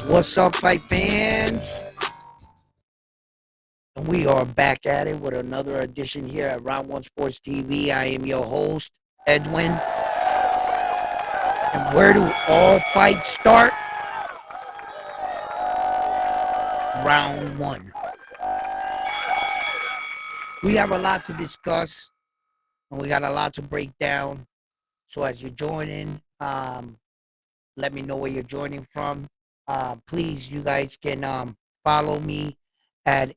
What's up, fight fans? And we are back at it with another edition here at Round One Sports TV. I am your host, Edwin. And where do all fights start? Round one. We have a lot to discuss, and we got a lot to break down. So as you're joining, let me know where you're joining from. Please, you guys can follow me at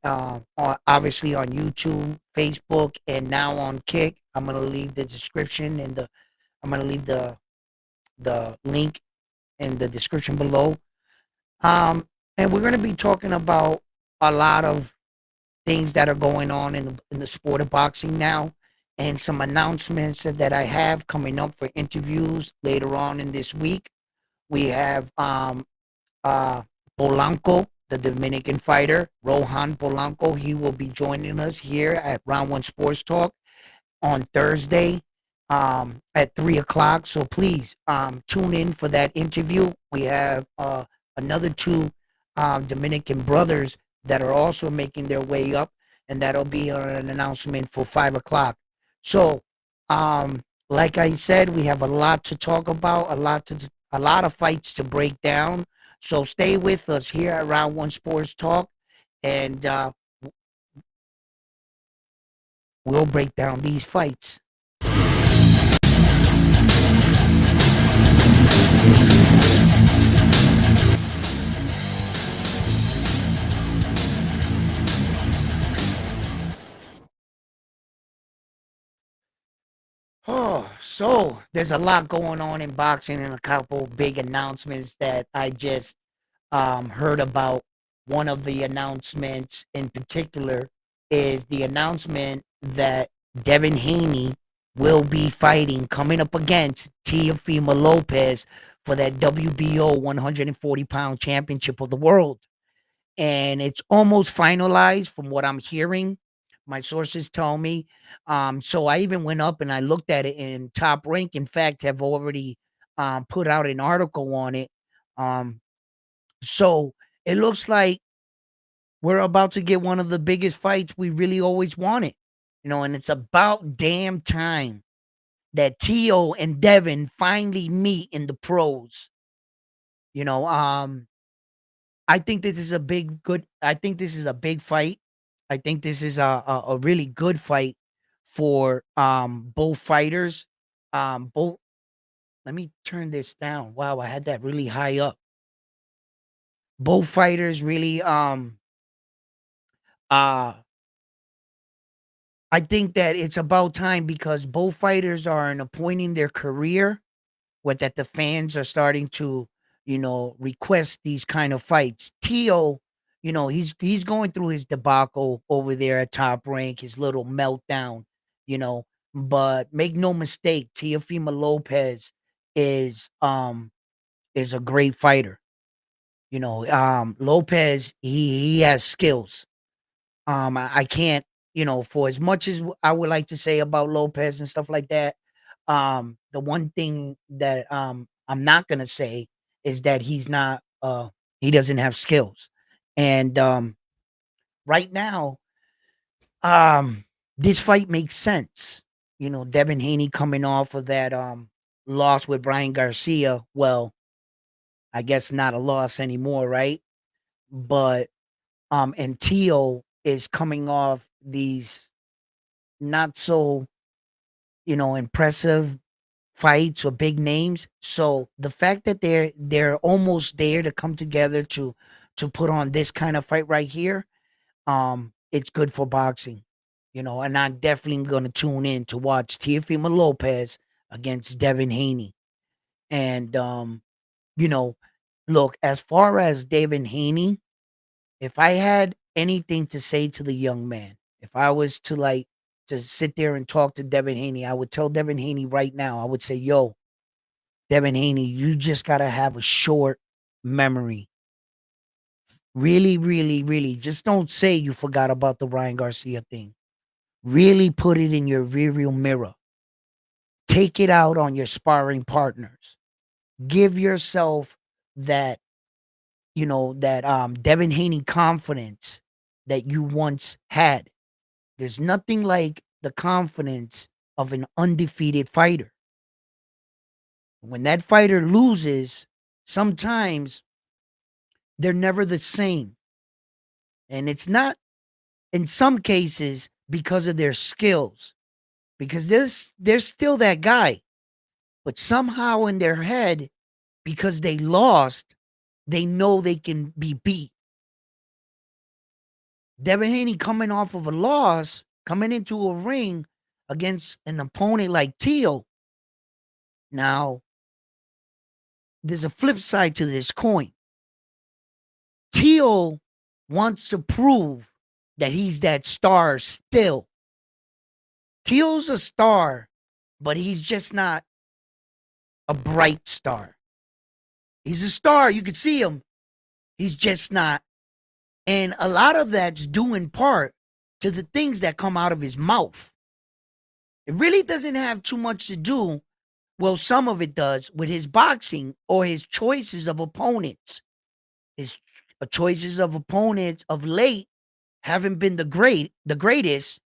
obviously on YouTube, Facebook, and now on Kick. I'm gonna leave the description and I'm gonna leave the link in the description below. And we're gonna be talking about a lot of things that are going on in the sport of boxing now, and some announcements that I have coming up for interviews later on in this week. We have uh, Polanco, the Dominican fighter, Rohan Polanco. He will be joining us here at Round One Sports Talk on Thursday at 3 o'clock. So please tune in for that interview. We have another two Dominican brothers that are also making their way up, and that'll be an announcement for 5 o'clock. So, like I said, we have a lot to talk about, a lot of fights to break down. So stay with us here at Round One Sports Talk, and we'll break down these fights. Oh, so there's a lot going on in boxing and a couple big announcements that I just heard about. One of the announcements in particular is the announcement that Davin Haney will be fighting, coming up against Teofimo Lopez for that WBO 140-pound championship of the world. And it's almost finalized from what I'm hearing. My sources tell me. So I even went up and I looked at it in Top Rank. In fact, have already put out an article on it. Um, so it looks like we're about to get one of the biggest fights we really always wanted. And it's about damn time that Teo and Devin finally meet in the pros. You know, I think this is a I think this is a big fight. I think this is a really good fight for both fighters. Both Let me turn this down. Wow, I had that really high up. Both fighters really uh I think that it's about time because both fighters are in a point in their career with that the fans are starting to, request these kind of fights. Tio, he's going through his debacle over there at Top Rank, his little meltdown, you know. But make no mistake, Teofimo Lopez is um is a great fighter. Lopez, he has skills. I can't, for as much as I would like to say about Lopez and stuff like that, the one thing that I'm not gonna say is that he doesn't have skills. And right now, um this fight makes sense. Devin Haney coming off of that loss with Brian Garcia. Well, I guess not a loss anymore, right? But and Teo is coming off these not so, impressive fights or big names. So the fact that they're almost there to come together to put on this kind of fight right here, it's good for boxing. And I'm definitely gonna tune in to watch Teofimo Lopez against Devin Haney. And you know, look, as far as Devin Haney, if I had anything to say to the young man, if I was to sit there and talk to Devin Haney, I would tell Devin Haney right now, I would say, yo, Devin Haney, you just gotta have a short memory. Really, really, really. Just don't say you forgot about the Ryan Garcia thing. Really put it in your rearview mirror. Take it out on your sparring partners. Give yourself that that Davin Haney confidence that you once had. There's nothing like the confidence of an undefeated fighter. When that fighter loses, sometimes they're never the same. And it's not, in some cases, because of their skills, because they're still that guy. But somehow in their head, because they lost, they know they can be beat. Davin Haney coming off of a loss, coming into a ring against an opponent like Teo. Now, there's a flip side to this coin. Teo wants to prove that he's that star still. Teo's a star, but he's just not a bright star. He's a star. You can see him. He's just not. And a lot of that's due in part to the things that come out of his mouth. It really doesn't have too much to do, well, some of it does, with his boxing or his choices of opponents. His choices of opponents of late haven't been the greatest.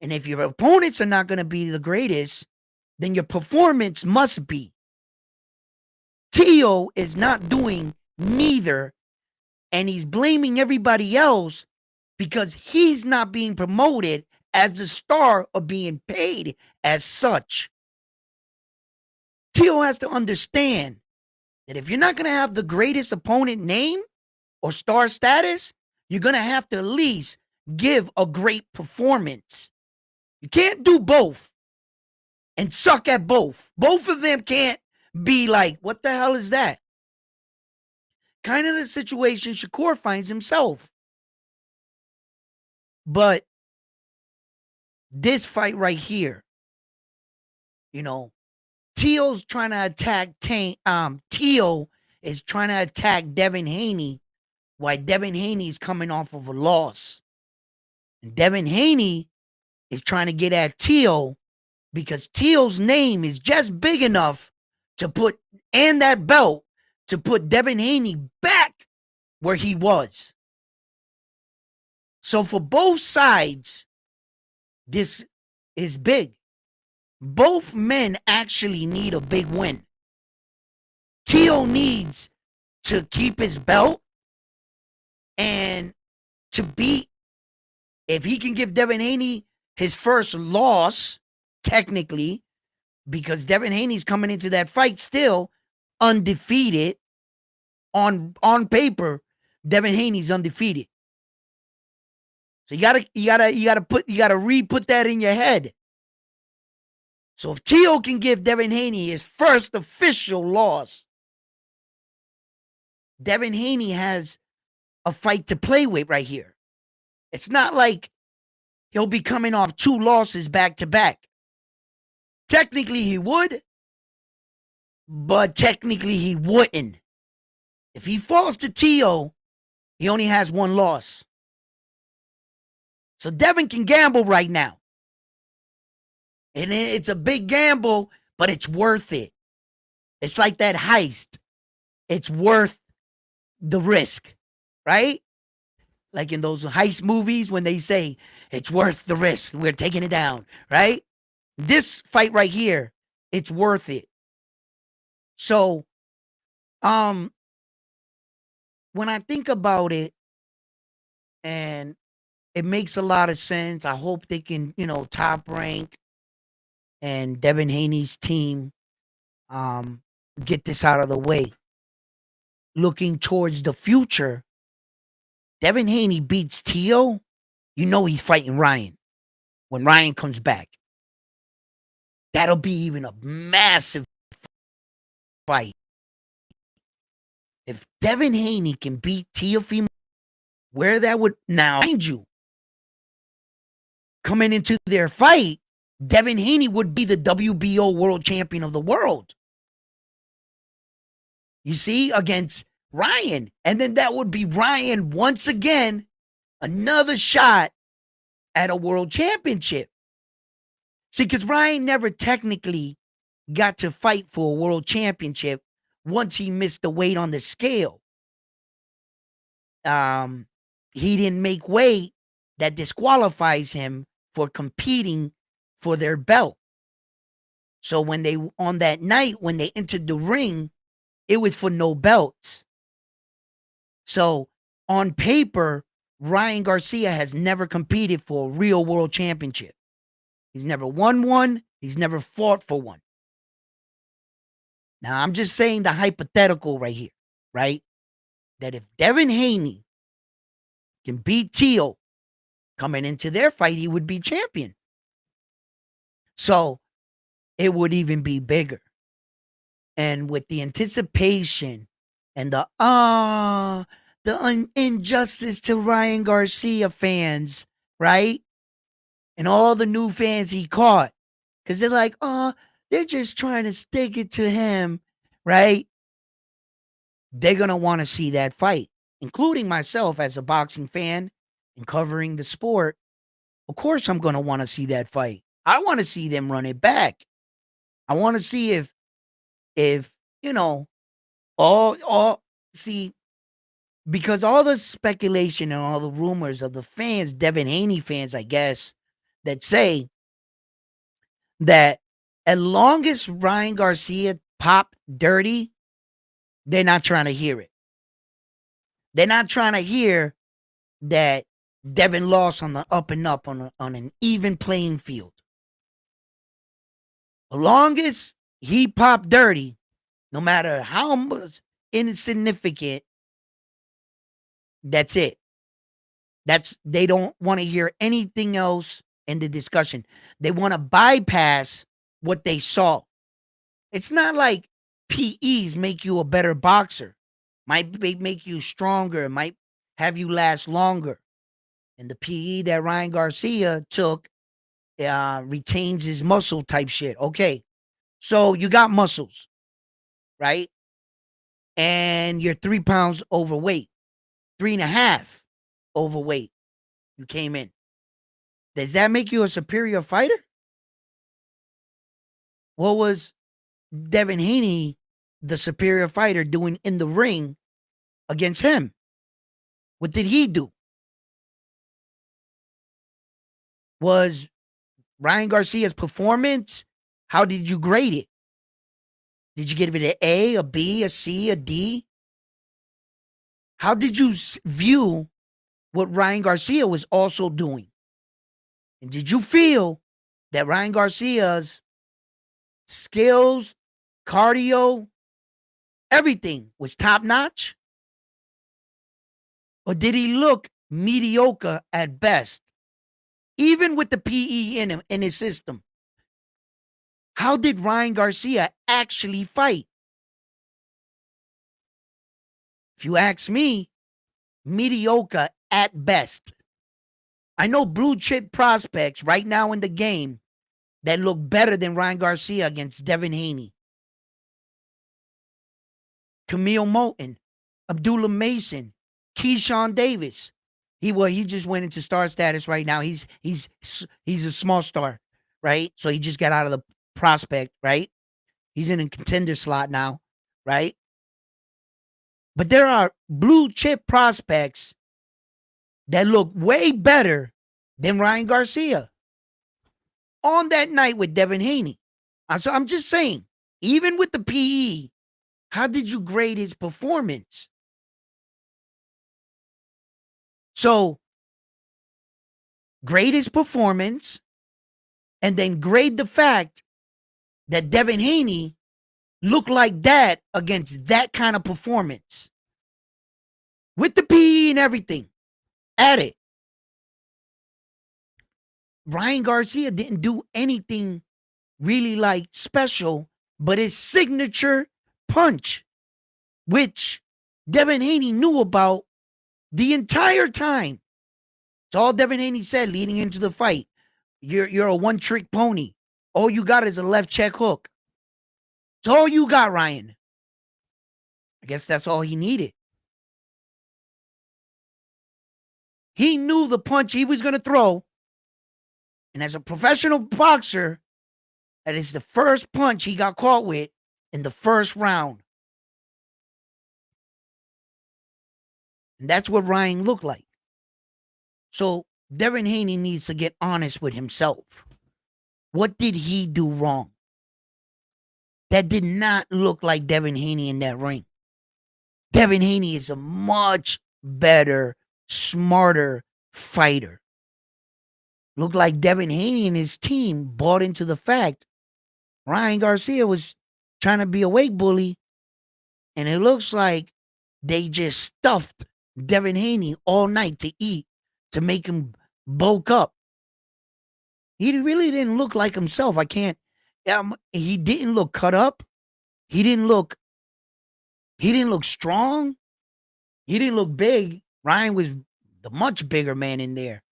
And if your opponents are not going to be the greatest, then your performance must be. Teo is not doing neither, and he's blaming everybody else because he's not being promoted as the star or being paid as such. Teo has to understand that if you're not going to have the greatest opponent name or star status, you're going to have to at least give a great performance. You can't do both and suck at both. Both of them can't be like, what the hell is that? Kind of the situation Shakur finds himself. But this fight right here, Teo's trying to attack Teo is trying to attack Davin Haney while Davin Haney's coming off of a loss. And Davin Haney is trying to get at Teo because Teo's name is just big enough to put, and that belt, to put Davin Haney back where he was. So for both sides, this is big. Both men actually need a big win. Teo needs to keep his belt and to beat, if he can give Davin Haney his first loss, technically, because Davin Haney's coming into that fight still undefeated. On paper, Davin Haney's undefeated. So you gotta re-put that in your head. So if Teo can give Davin Haney his first official loss, Davin Haney has a fight to play with right here. It's not like he'll be coming off 2 losses back to back. Technically he would, but technically he wouldn't. If he falls to Teo, he only has 1 loss. So Davin can gamble right now. And it's a big gamble, but it's worth it. It's like that heist. It's worth the risk, right? Like in those heist movies when they say, it's worth the risk. We're taking it down, right? This fight right here, it's worth it. So, when I think about it, and it makes a lot of sense. I hope they can, top rank and Davin Haney's team get this out of the way. Looking towards the future, Davin Haney beats Teo, he's fighting Ryan when Ryan comes back. That'll be even a massive fight. If Davin Haney can beat Teofimo, where that would, now, mind you, coming into their fight, Davin Haney would be the WBO world champion of the world. You see, against Ryan. And then that would be Ryan once again, another shot at a world championship. See, because Ryan never technically got to fight for a world championship once he missed the weight on the scale. he didn't make weight that disqualifies him for competing for their belt. So when they on that night when they entered the ring, it was for no belts. So on paper, Ryan Garcia has never competed for a real world championship. He's never won one. He's never fought for one. Now, I'm just saying the hypothetical right here, right? That if Davin Haney can beat Teo coming into their fight, he would be champion. So it would even be bigger. And with the anticipation and the injustice to Ryan Garcia fans, right? And all the new fans he caught. Because they're like, they're just trying to stick it to him, right? They're going to want to see that fight, including myself as a boxing fan and covering the sport. Of course, I'm going to want to see that fight. I want to see them run it back. I want to see if, see, because all the speculation and all the rumors of the fans, Davin Haney fans, I guess, that say that as long as Ryan Garcia popped dirty, they're not trying to hear it. They're not trying to hear that Devin lost on the up and up on an even playing field. As long as he popped dirty, no matter how much insignificant, that's it. They don't want to hear anything else in the discussion. They want to bypass what they saw. It's not like PEs make you a better boxer. Might make you stronger. Might have you last longer. And the PE that Ryan Garcia took retains his muscle type shit. Okay. So you got muscles, right? And you're 3 pounds overweight, 3.5 overweight. You came in. Does that make you a superior fighter? What was Davin Haney, the superior fighter, doing in the ring against him? What did he do? Was Ryan Garcia's performance, how did you grade it? Did you give it an A, a B, a C, a D? How did you view what Ryan Garcia was also doing? And did you feel that Ryan Garcia's skills, cardio, everything was top notch? Or did he look mediocre at best? Even with the PE in him, in his system. How did Ryan Garcia actually fight? If you ask me, mediocre at best. I know blue chip prospects right now in the game that look better than Ryan Garcia against Davin Haney. Camille Moulton, Abdullah Mason, Keyshawn Davis. He just went into star status right now. He's a small star, right? So he just got out of the prospect, right? He's in a contender slot now, right? But there are blue chip prospects that look way better than Ryan Garcia on that night with Davin Haney. So I'm just saying, even with the PE, how did you grade his performance? So grade his performance and then grade the fact that Davin Haney looked like that against that kind of performance. With the PE and everything. At it. Ryan Garcia didn't do anything really like special, but his signature punch, which Davin Haney knew about the entire time. It's all Davin Haney said leading into the fight. You're a one-trick pony. All you got is a left check hook. It's all you got, Ryan. I guess that's all he needed. He knew the punch he was going to throw. And as a professional boxer, that is the first punch he got caught with in the first round. And that's what Ryan looked like. So Davin Haney needs to get honest with himself. What did he do wrong? That did not look like Davin Haney in that ring. Davin Haney is a much better, smarter fighter. Looked like Davin Haney and his team bought into the fact Ryan Garcia was trying to be a weight bully, and it looks like they just stuffed Davin Haney all night to eat to make him bulk up. He really didn't look like himself. I can't. He didn't look cut up. He didn't look. He didn't look strong. He didn't look big. Ryan was the much bigger man in there.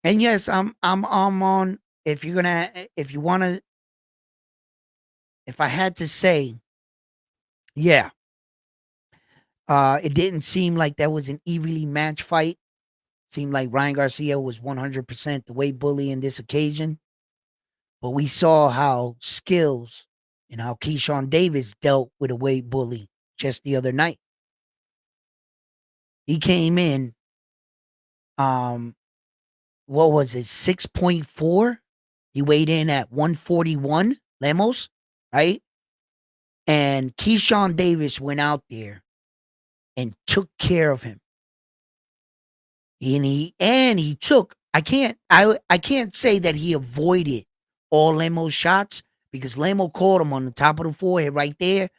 And yes, I'm on. If you're gonna, if you wanna, if I had to say, yeah, it didn't seem like that was an evenly matched fight. Seemed like Ryan Garcia was 100% the weight bully in this occasion. But we saw how skills and how Keyshawn Davis dealt with a weight bully just the other night. He came in, what was it, 6.4? He weighed in at 141, Lemos, right? And Keyshawn Davis went out there and took care of him. And he took, I can't say that he avoided all Lemo's shots because Lemo caught him on the top of the forehead right there,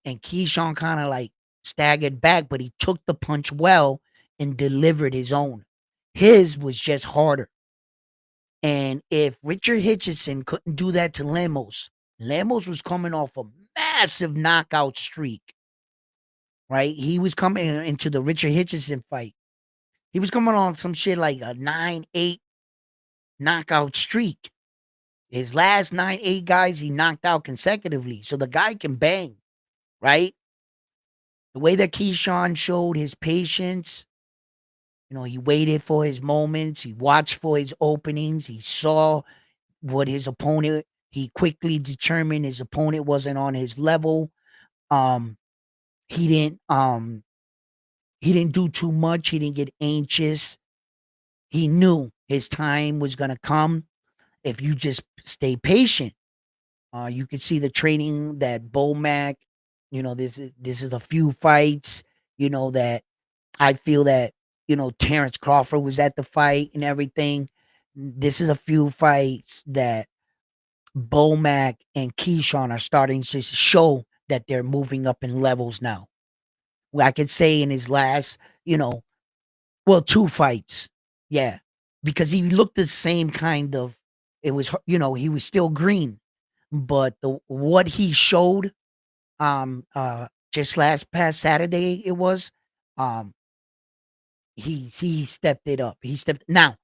and Keyshawn kind of like staggered back, but he took the punch well and delivered his own. His was just harder. And if Richard Hitchison couldn't do that to Lemos was coming off a massive knockout streak, right? He was coming into the Richard Hitchison fight. He was coming on some shit like a 9-8 knockout streak. His last 9-8 guys he knocked out consecutively. So the guy can bang, right? The way that Keyshawn showed his patience, he waited for his moments. He watched for his openings. He saw what his opponent, he quickly determined his opponent wasn't on his level. He didn't do too much. He didn't get anxious. He knew his time was going to come if you just stay patient. You could see the training that Bomac, this is a few fights, that I feel that, Terrence Crawford was at the fight and everything. This is a few fights that Bomac and Keyshawn are starting to show that they're moving up in levels now. Well, I could say in his last, 2 fights. Yeah. Because he looked the same kind of, it was, he was still green. But what he showed just past Saturday it was, he stepped it up. Now,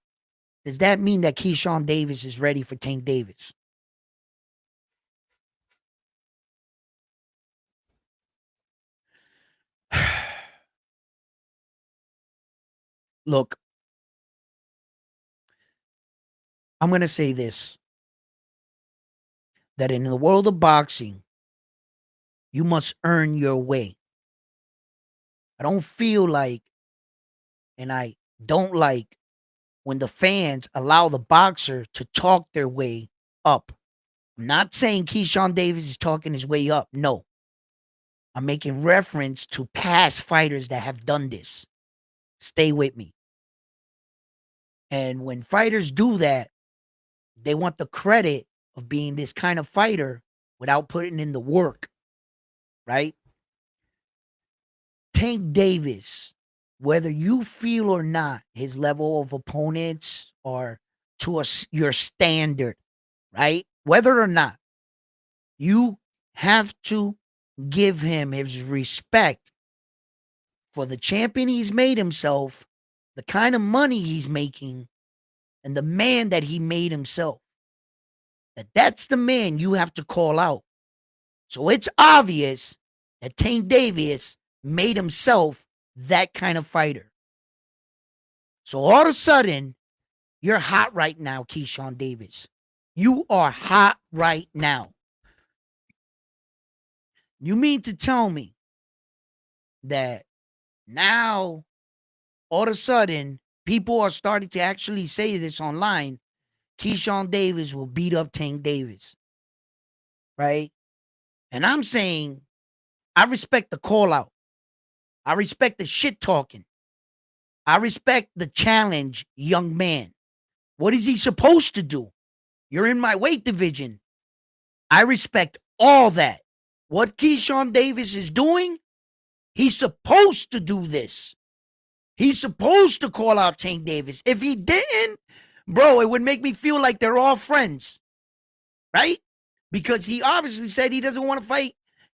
does that mean that Keyshawn Davis is ready for Tank Davis? Look, I'm going to say this, that in the world of boxing, you must earn your way. I don't feel like, and I don't like when the fans allow the boxer to talk their way up. I'm not saying Keyshawn Davis is talking his way up. No. I'm making reference to past fighters that have done this. Stay with me. And when fighters do that, they want the credit of being this kind of fighter without putting in the work, right? Tank Davis, whether you feel or not his level of opponents are to your standard, right? Whether or not, you have to give him his respect for the champion he's made himself, the kind of money he's making, and the man that he made himself. That's the man you have to call out. So it's obvious that Tank Davis made himself that kind of fighter. So all of a sudden, you're hot right now, Keyshawn Davis. You are hot right now. You mean to tell me that Now, all of a sudden, people are starting to actually say this online. Keyshawn Davis will beat up Tank Davis. Right? And I'm saying, I respect the call out. I respect the shit talking. I respect the challenge, young man. What is he supposed to do? You're in my weight division. I respect all that. What Keyshawn Davis is doing, he's supposed to do this. He's supposed to call out Tank Davis. If he didn't, bro, it would make me feel like they're all friends. Right? Because he obviously said he doesn't want to fight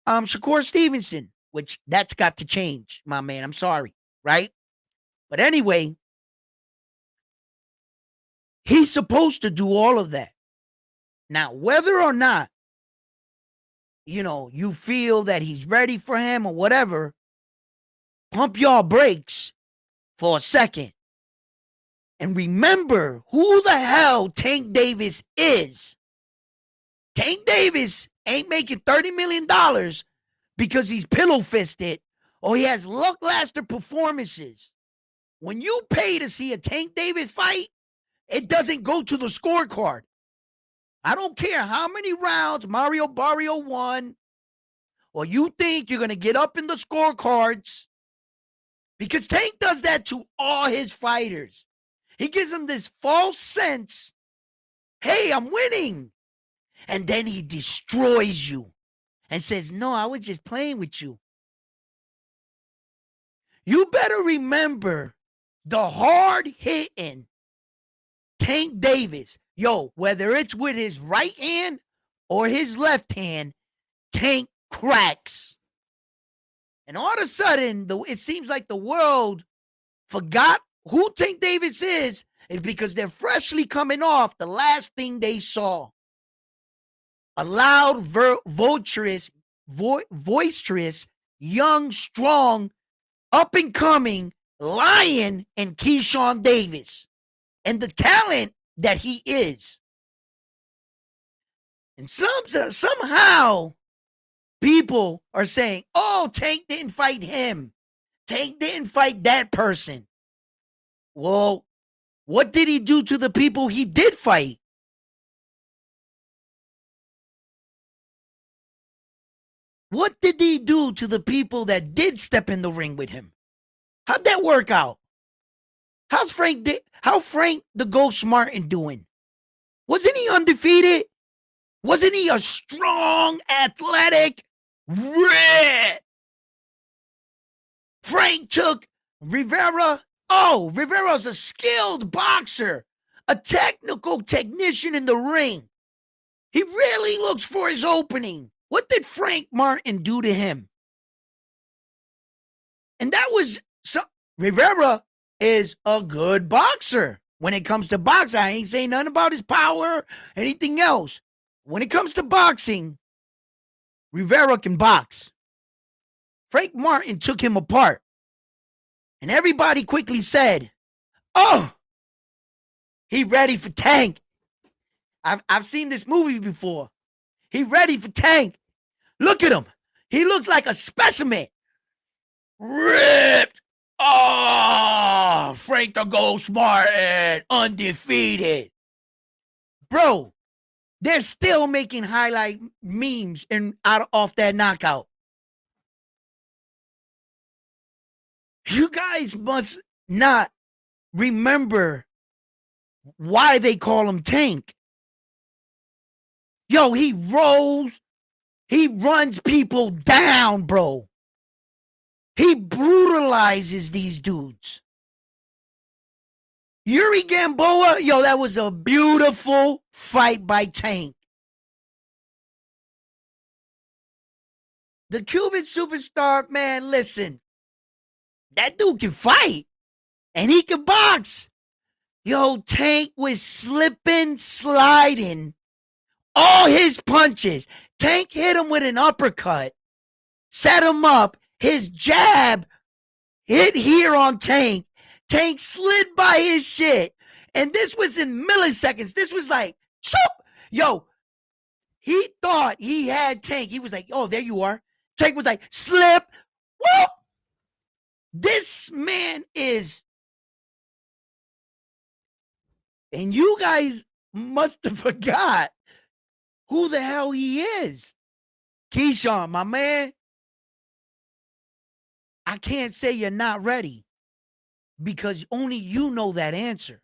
Shakur Stevenson, which that's got to change, my man. I'm sorry. Right? But anyway, he's supposed to do all of that. Now, whether or not, you feel that he's ready for him or whatever, pump your brakes for a second. And remember who the hell Tank Davis is. Tank Davis ain't making $30 million because he's pillow fisted or he has lackluster performances. When you pay to see a Tank Davis fight, it doesn't go to the scorecard. I don't care how many rounds Mario Barrio won, or you think you're going to get up in the scorecards, because Tank does that to all his fighters. He gives them this false sense, hey, I'm winning. And then he destroys you and says, no, I was just playing with you. You better remember the hard-hitting Tank Davis. Yo, whether it's with his right hand or his left hand, Tank cracks. And all of a sudden, it seems like the world forgot who Tank Davis is because they're freshly coming off the last thing they saw. A loud, boisterous, young, strong, up-and-coming lion in Keyshawn Davis. And the talent that he is. And somehow people are saying, oh, Tank didn't fight him. Tank didn't fight that person. Well, what did he do to the people he did fight? What did he do to the people that did step in the ring with him? How'd that work out? How Frank the Ghost Martin doing? Wasn't he undefeated? Wasn't he a strong, athletic, rip? Frank took Rivera. Oh, Rivera's a skilled boxer, a technical technician in the ring. He really looks for his opening. What did Frank Martin do to him? And that was Rivera is a good boxer. When it comes to boxing, I ain't saying nothing about his power, anything else. When it comes to boxing, Rivera can box. Frank Martin took him apart. And everybody quickly said, oh, he ready for Tank. I've seen this movie before. He ready for Tank. Look at him. He looks like a specimen. Ripped. Oh, Frank the Ghost Martin, undefeated. Bro, they're still making highlight memes off that knockout. You guys must not remember why they call him Tank. Yo, he rolls. He runs people down, bro. He brutalizes these dudes. Yuri Gamboa, yo, that was a beautiful fight by Tank. The Cuban superstar, man, listen. That dude can fight. And he can box. Yo, Tank was slipping, sliding. All his punches. Tank hit him with an uppercut. Set him up. His jab hit here on Tank. Tank slid by his shit. And this was in milliseconds. This was like, choop. Yo, he thought he had Tank. He was like, oh, there you are. Tank was like, slip. Whoop. This man is, and you guys must have forgot who the hell he is. Keyshawn, my man, I can't say you're not ready because only you know that answer.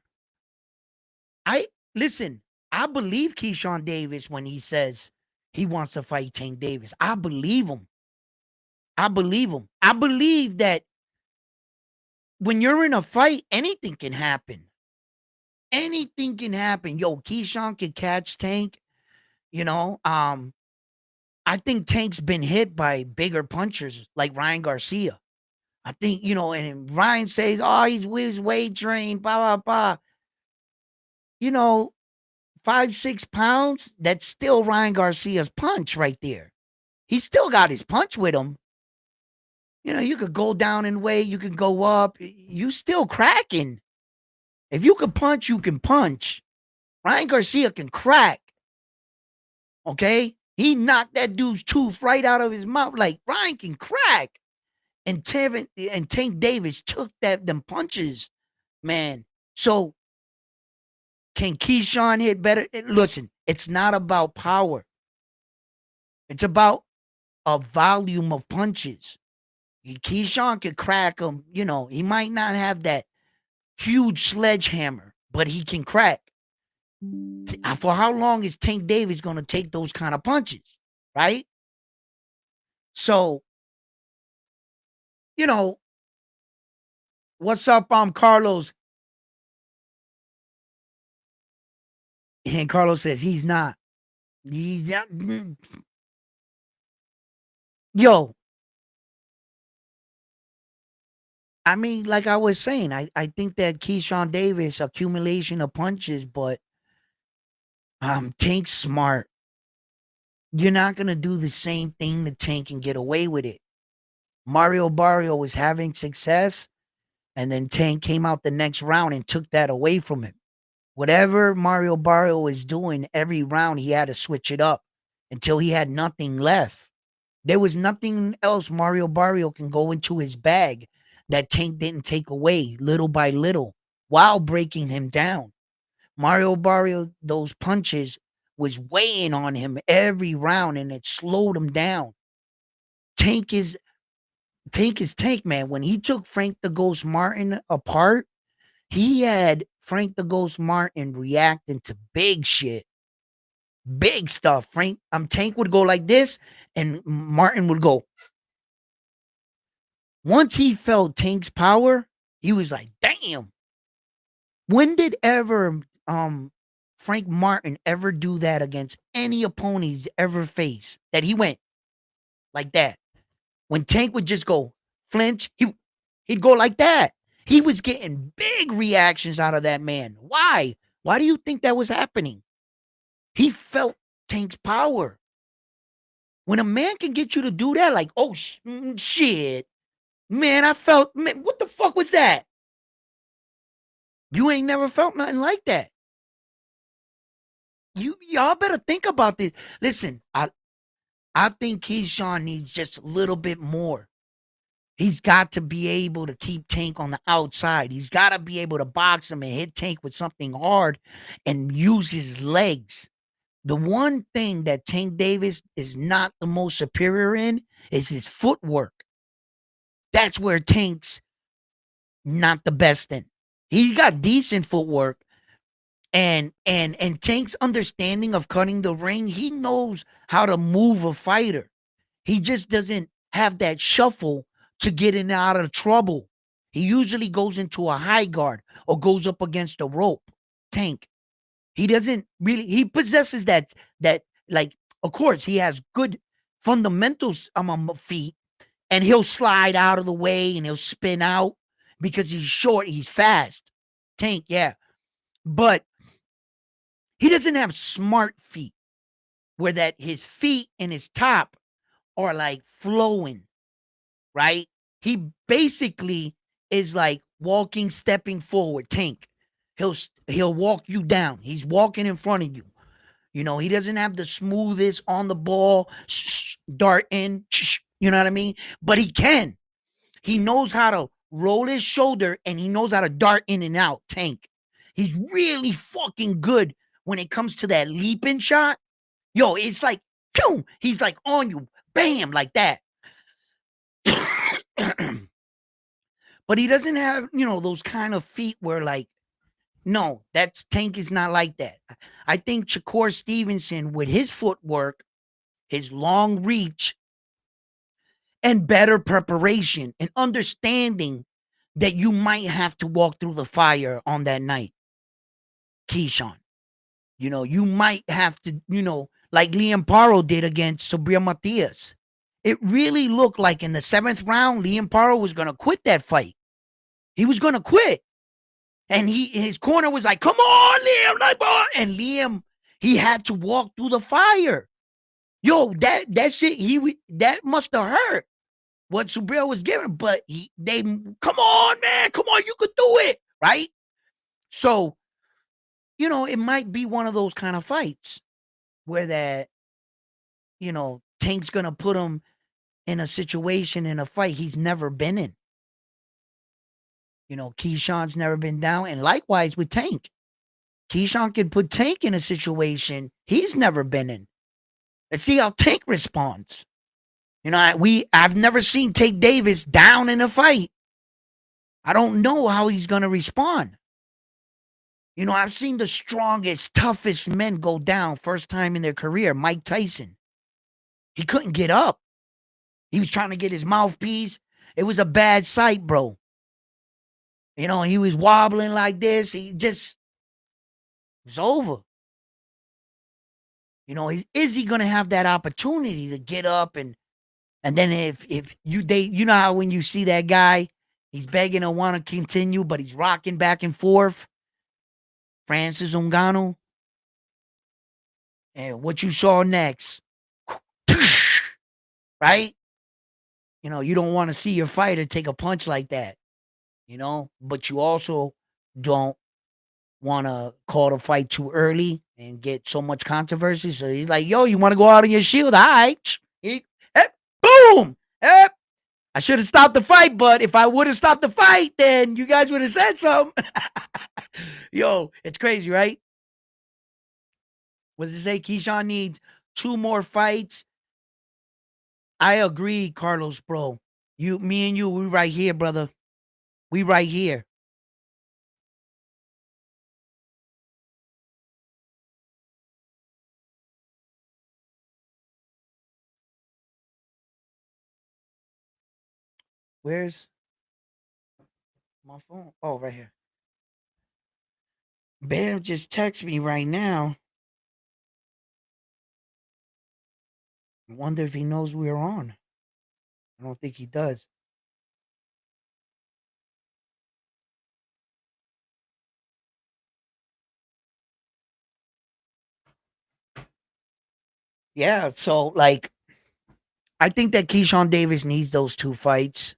I listen, I believe Keyshawn Davis when he says he wants to fight Tank Davis. I believe him. I believe him. I believe that when you're in a fight, anything can happen. Anything can happen. Yo, Keyshawn can catch Tank. You know, I think Tank's been hit by bigger punchers like Ryan Garcia. I think, and Ryan says, oh, he's weight trained, blah, blah, blah. 5-6 pounds, that's still Ryan Garcia's punch right there. He's still got his punch with him. You could go down in weight, you can go up. You still cracking. If you can punch, you can punch. Ryan Garcia can crack. Okay? He knocked that dude's tooth right out of his mouth. Like, Ryan can crack. And Tank Davis took them punches, man. So, can Keyshawn hit better? Listen, it's not about power. It's about a volume of punches. Keyshawn could crack him. He might not have that huge sledgehammer, but he can crack. For how long is Tank Davis going to take those kind of punches, right? So, what's up, Carlos? And Carlos says he's not. He's not. Yo, I mean, like I was saying, I think that Keyshawn Davis accumulation of punches, but Tank's smart. You're not gonna do the same thing to Tank and get away with it. Mario Barrio was having success, and then Tank came out the next round and took that away from him. Whatever Mario Barrio was doing, every round he had to switch it up until he had nothing left. There was nothing else Mario Barrio can go into his bag that Tank didn't take away little by little while breaking him down. Mario Barrio, those punches was weighing on him every round and it slowed him down. Tank is Tank, man. When he took Frank the Ghost Martin apart, he had Frank the Ghost Martin reacting to big shit. Big stuff. Tank would go like this, and Martin would go. Once he felt Tank's power, he was like, damn. When did Frank Martin ever do that against any opponent he's ever faced? That he went like that. When Tank would just go flinch, he'd go like that. He was getting big reactions out of that man. Why? Why do you think that was happening? He felt Tank's power. When a man can get you to do that, like, oh, shit. Man, what the fuck was that? You ain't never felt nothing like that. Y'all better think about this. Listen, I think Keyshawn needs just a little bit more. He's got to be able to keep Tank on the outside. He's got to be able to box him and hit Tank with something hard and use his legs. The one thing that Tank Davis is not the most superior in is his footwork. That's where Tank's not the best in. He got decent footwork, and Tank's understanding of cutting the ring, he knows how to move a fighter. He just doesn't have that shuffle to get in and out of trouble. He usually goes into a high guard or goes up against a rope. Tank. He doesn't really, he possesses that, like, of course, he has good fundamentals feet, and he'll slide out of the way and he'll spin out because he's short, he's fast. Tank, yeah. But he doesn't have smart feet where that his feet and his top are like flowing, right? He basically is like walking, stepping forward. Tank. He'll walk you down. He's walking in front of you. He doesn't have the smoothest on the ball, dart in, you know what I mean? But he can. He knows how to roll his shoulder, and he knows how to dart in and out. Tank. He's really fucking good when it comes to that leaping shot. Yo, it's like, phew, he's like on you, bam, like that. But he doesn't have, those kind of feet where like, no, that's Tank is not like that. I think Shakur Stevenson, with his footwork, his long reach, and better preparation and understanding that you might have to walk through the fire on that night, Keyshawn. You might have to, like Liam Paro did against Sabria Matias. It really looked like in the 7th round, Liam Paro was going to quit that fight. He was going to quit. And his corner was like, come on, Liam. And Liam, he had to walk through the fire. Yo, that shit, that must have hurt what Subriel was giving. But come on, man. Come on, you could do it. Right? So, it might be one of those kind of fights where that, Tank's going to put him in a situation, in a fight he's never been in. Keyshawn's never been down. And likewise with Tank. Keyshawn can put Tank in a situation he's never been in. Let's see how Tank responds. I've never seen Tank Davis down in a fight. I don't know how he's going to respond. I've seen the strongest, toughest men go down first time in their career. Mike Tyson. He couldn't get up. He was trying to get his mouthpiece. It was a bad sight, bro. He was wobbling like this. It was over. Is he going to have that opportunity to get up and then if you know how when you see that guy, he's begging to want to continue, but he's rocking back and forth. Francis Ngannou. And what you saw next, right? You don't want to see your fighter take a punch like that, but you also don't want to call the fight too early and get so much controversy. So he's like, yo, you want to go out on your shield? All right. Boom. I should have stopped the fight, but if I would have stopped the fight, then you guys would have said something. Yo, it's crazy, right? What does it say? Keyshawn needs 2 more fights. I agree, Carlos, bro. Me and you, we right here, brother. We right here. Where's my phone? Oh, right here. Bam just texted me right now. I wonder if he knows we're on. I don't think he does. Yeah, so like I think that Keyshawn Davis needs those 2 fights.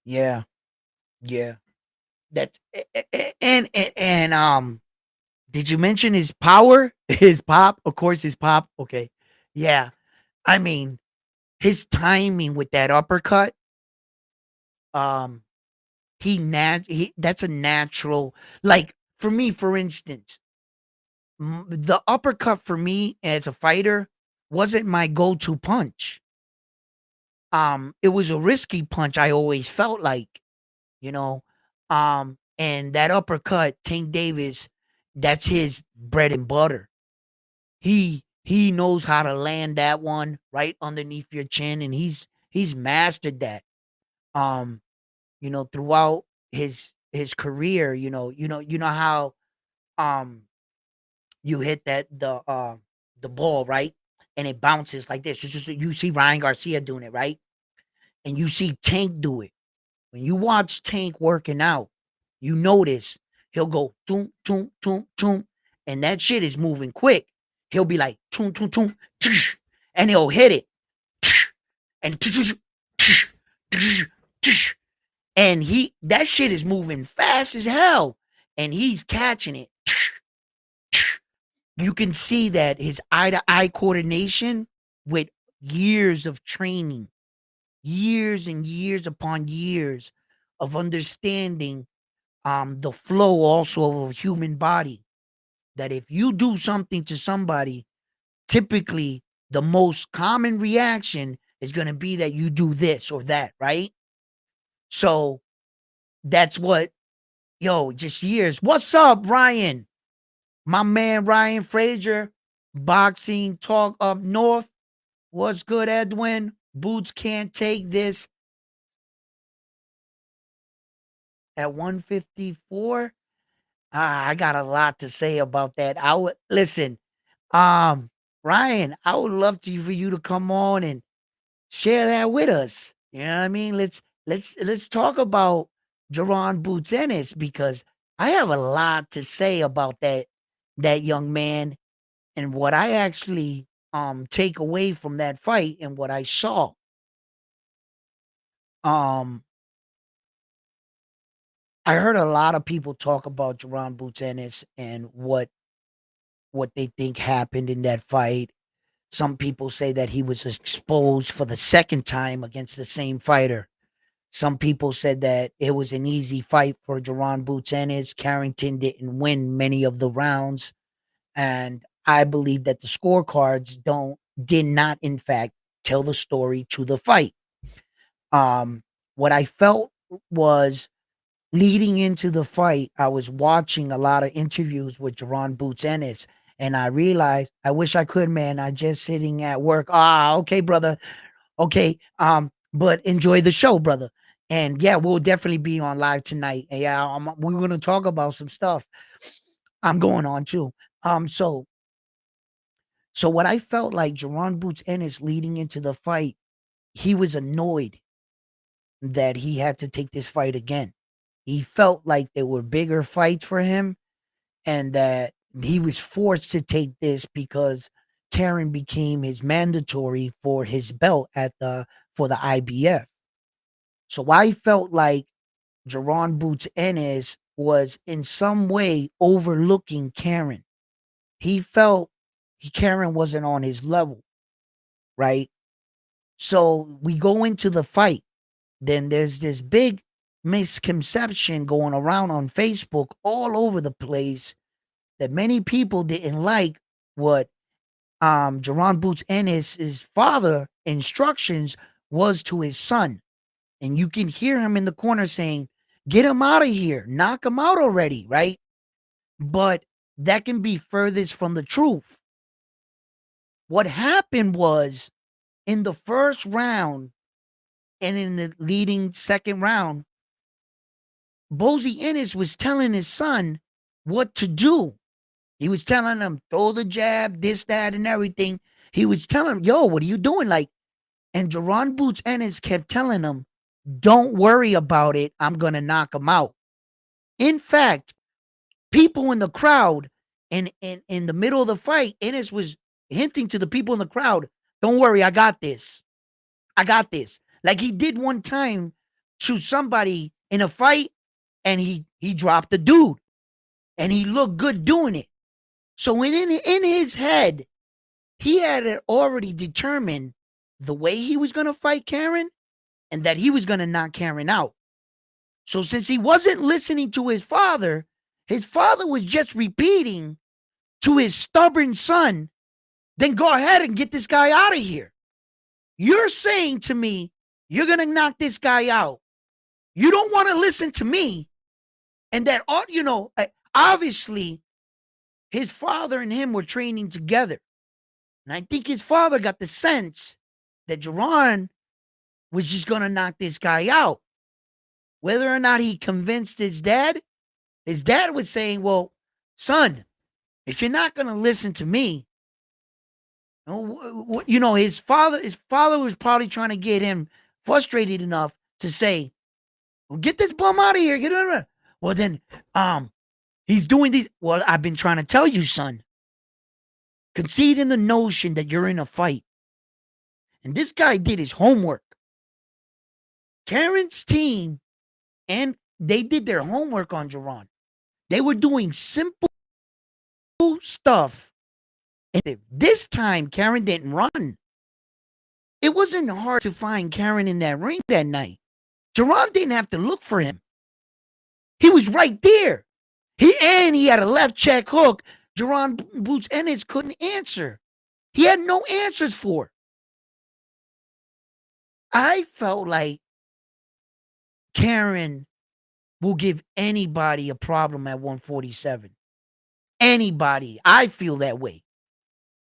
Yeah. Yeah. That and did you mention his power? His pop? Of course his pop. Okay. Yeah. I mean, his timing with that uppercut, um that's a natural, like for me, for instance, the uppercut for me as a fighter wasn't my go-to punch. It was a risky punch. I always felt like, you know, and that uppercut, Tank Davis, that's his bread and butter. He knows how to land that one right underneath your chin, and he's mastered that. Um, throughout his career, you know how um you hit the ball, right? And it bounces like this. Just you see Ryan Garcia doing it, right? And you see Tank do it. When you watch Tank working out, you notice he'll go toom, toom, toom, toom, and that shit is moving quick. He'll be like toom, toom, toom, and he'll hit it. And that shit is moving fast as hell. And he's catching it. you can see that his eye-to-eye coordination with years of training, years and years upon years of understanding the flow also of a human body. That if you do something to somebody, typically the most common reaction is going to be that you do this or that, right? So that's what, just years. What's up, Ryan? My man, Ryan Frazier, boxing talk up north. What's good, Edwin? Boots can't take this at 154. I got a lot to say about that. I would listen, um, Ryan, I would love for you to come on and share that with us. You know what I mean? Let's talk about Jaron Boots Ennis, because I have a lot to say about that young man and what I actually take away from that fight and what I saw. Um I heard a lot of people talk about Jaron Boots Ennis and what they think happened in that fight. Some people say that he was exposed for the second time against the same fighter. Some people said that it was an easy fight for Jaron Boots Ennis. Carrington didn't win many of the rounds. And I believe that the scorecards did not, in fact, tell the story to the fight. What I felt was leading into the fight, I was watching a lot of interviews with Jaron Boots Ennis, and I realized I wish I could, man. I just sitting at work. Okay, brother. Okay. But enjoy the show, brother. And yeah, we'll definitely be on live tonight. And yeah, we're gonna talk about some stuff. I'm going on too. So what I felt like Jaron Boots Ennis leading into the fight, he was annoyed that he had to take this fight again. He felt like there were bigger fights for him and that he was forced to take this because Karen became his mandatory for his belt for the IBF. So I felt like Jaron Boots Ennis was in some way overlooking Karen. He felt Karen wasn't on his level, right? So we go into the fight. Then there's this big misconception going around on Facebook all over the place that many people didn't like what Jaron Boots Ennis' father instructions was to his son. And you can hear him in the corner saying, "Get him out of here, knock him out already," right? But that can be furthest from the truth. What happened was in the first round and in the leading second round, Bozy Ennis was telling his son what to do. He was telling him, throw the jab, this, that, and everything. He was telling him, yo, what are you doing? And Jaron Boots Ennis kept telling him, don't worry about it. I'm going to knock him out. In fact, people in the crowd in the middle of the fight, Ennis was hinting to the people in the crowd, don't worry, I got this. I got this. Like he did one time to somebody in a fight, and he dropped the dude, and he looked good doing it. So in his head, he had already determined the way he was going to fight Karen and that he was going to knock Karen out. So since he wasn't listening to his father was just repeating to his stubborn son, then go ahead and get this guy out of here. You're saying to me, you're going to knock this guy out. You don't want to listen to me. And that, obviously, his father and him were training together. And I think his father got the sense that Jaron was just going to knock this guy out. Whether or not he convinced his dad was saying, well, son, if you're not going to listen to me, his father was probably trying to get him frustrated enough to say, well, get this bum out of here. Get out of here. Well, then, he's doing these. Well, I've been trying to tell you, son. Concede in the notion that you're in a fight. And this guy did his homework. Karen's team, and they did their homework on Jaron. They were doing simple stuff And this time, Karen didn't run. It wasn't hard to find Karen in that ring that night. Jaron didn't have to look for him. He was right there. He had a left check hook Jaron Boots Ennis couldn't answer. He had no answers for. I felt like Karen will give anybody a problem at 147. Anybody. I feel that way.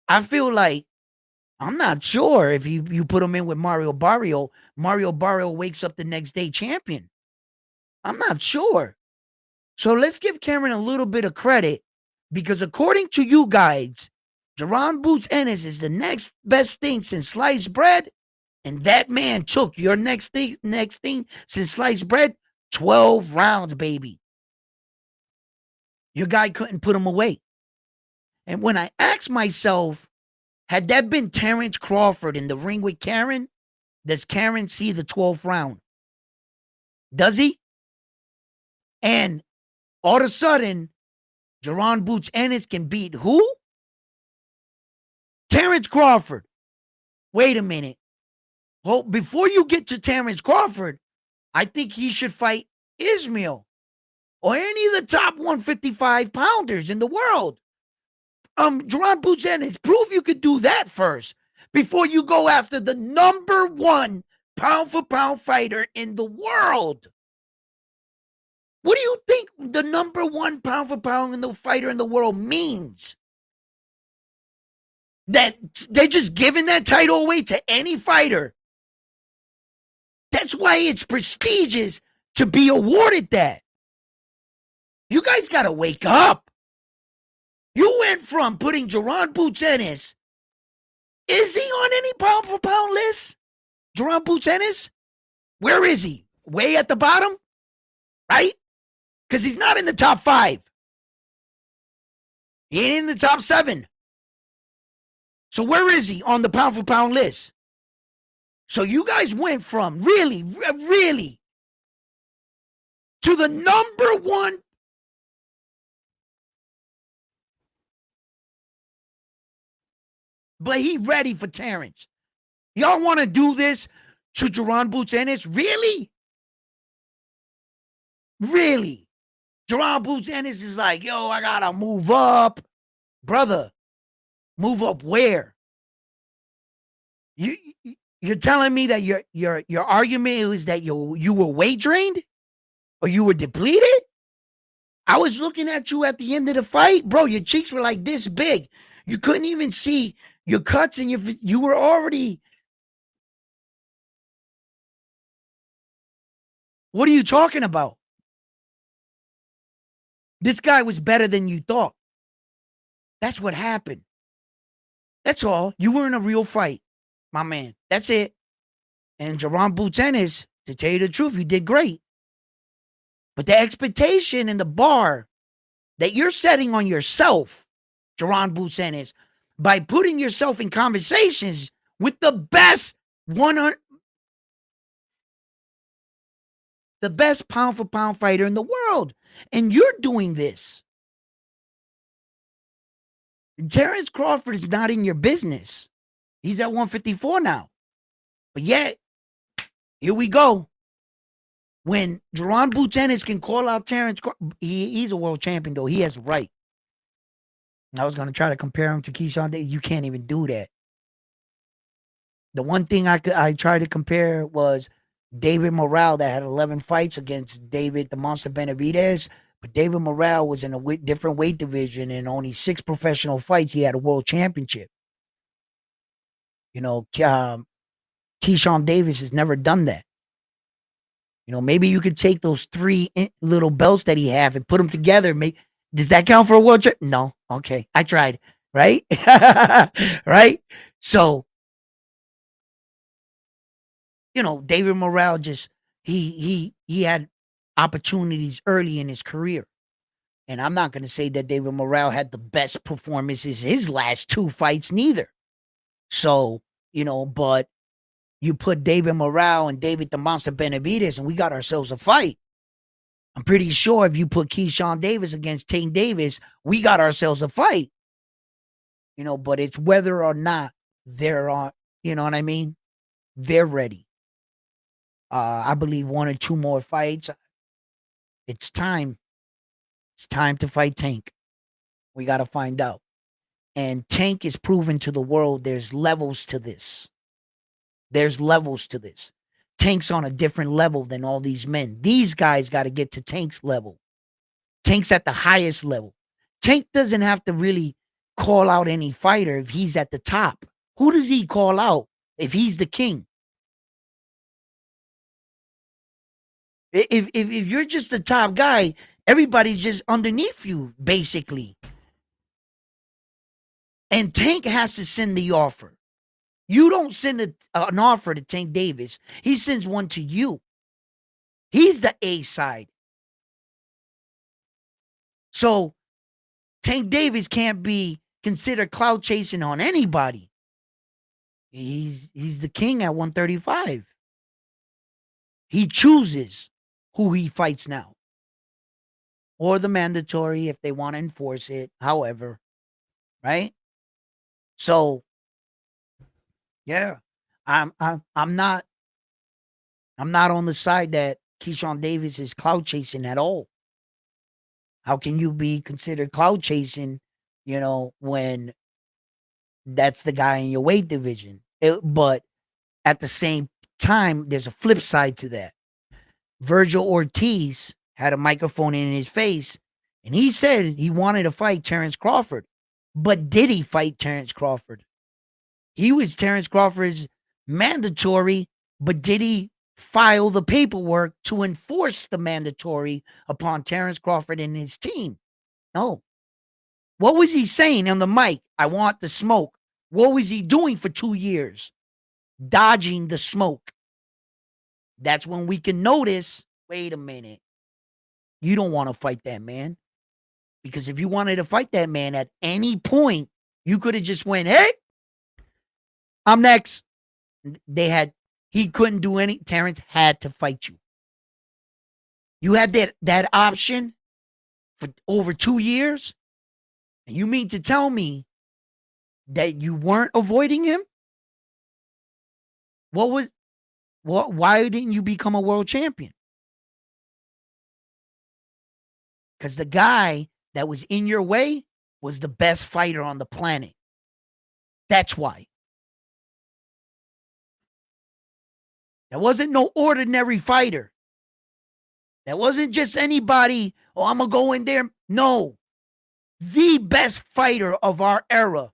I feel like, I'm not sure if you put him in with Mario Barrio wakes up the next day champion. I'm not sure. So let's give Karen a little bit of credit, because according to you guys, Jaron Boots Ennis is the next best thing since sliced bread, and that man took your next thing since sliced bread, 12 rounds, baby. Your guy couldn't put him away. And when I asked myself, had that been Terrence Crawford in the ring with Karen, does Karen see the 12th round? Does he? And all of a sudden, Jaron Boots Ennis can beat who? Terrence Crawford. Wait a minute. Well, before you get to Terrence Crawford, I think he should fight Ismail or any of the top 155 pounders in the world. Jaron Boots Ennis, prove you could do that first before you go after the number one pound for pound fighter in the world. What do you think the number one pound for pound fighter in the world means? That they're just giving that title away to any fighter. That's why it's prestigious to be awarded that. You guys got to wake up. You went from putting Jaron Boots Ennis. Is he on any pound for pound list? Jaron Boots Ennis? Where is he? Way at the bottom? Right? Because he's not in the top 5. He ain't in the top 7. So where is he on the pound for pound list? So you guys went from really to the number one. But he ready for Terrence. Y'all want to do this to Jaron Boots Ennis? Really? Really? Jaron Boots Ennis is like, yo, I got to move up. Brother, move up where? You're telling me that your argument is that you were weight drained or you were depleted? I was looking at you at the end of the fight, bro. Your cheeks were like this big. You couldn't even see your cuts, and you were already. What are you talking about? This guy was better than you thought. That's what happened. That's all. You were in a real fight, my man. That's it. And Jaron Boots Ennis, to tell you the truth, you did great. But the expectation and the bar that you're setting on yourself, Jaron Boots Ennis, by putting yourself in conversations with the best the best pound for pound fighter in the world. And you're doing this. Terrence Crawford is not in your business. He's at 154 now. But yet, here we go. When Jaron Boots Ennis can call out Terrence Crawford, he's a world champion, though. He has a right. I was going to try to compare him to Keyshawn Ready. You can't even do that. The one thing I tried to compare was David Morrell, that had 11 fights against David the Monster Benavidez. But David Morrell was in a different weight division, and only 6 professional fights. He had a world championship. You know, Keyshawn Davis has never done that. You know, maybe you could take those 3 little belts that he have and put them together. Does that count for a world champ? No. Okay. I tried. Right? Right? So, you know, David Morrell just, he had opportunities early in his career. And I'm not going to say that David Morrell had the best performances his last 2 fights neither. So, you know, but you put David Morrell and David the Monster Benavidez, and we got ourselves a fight. I'm pretty sure if you put Keyshawn Davis against Tank Davis, we got ourselves a fight. but it's whether or not they're on, you know what I mean? They're ready. I believe 1 or 2 more fights. It's time. It's time to fight Tank. We got to find out. And Tank is proven to the world there's levels to this. There's levels to this. Tank's on a different level than all these men. These guys got to get to Tank's level. Tank's at the highest level. Tank doesn't have to really call out any fighter if he's at the top. Who does he call out if he's the king? If you're just the top guy, everybody's just underneath you, basically. And Tank has to send the offer. You don't send an offer to Tank Davis. He sends one to you. He's the A side. So Tank Davis can't be considered clout chasing on anybody. He's the king at 135. He chooses who he fights now. Or the mandatory if they want to enforce it. However, right? So yeah, I'm not on the side that Keyshawn Davis is clout chasing at all. How can you be considered clout chasing, when that's the guy in your weight division? But at the same time, there's a flip side to that. Virgil Ortiz had a microphone in his face, and he said he wanted to fight Terrence Crawford. But did he fight Terrence Crawford? He was Terrence Crawford's mandatory, but did he file the paperwork to enforce the mandatory upon Terrence Crawford and his team? No. What was he saying on the mic? I want the smoke. What was he doing for 2 years? Dodging the smoke. That's when we can notice, wait a minute. You don't want to fight that man. Because if you wanted to fight that man at any point, you could have just went, hey, I'm next. He couldn't do any. Terrence had to fight you. You had that option for over 2 years. And you mean to tell me that you weren't avoiding him? Why didn't you become a world champion? Because the guy that was in your way was the best fighter on the planet. That's why. That wasn't no ordinary fighter. That wasn't just anybody, I'm going to go in there. No. The best fighter of our era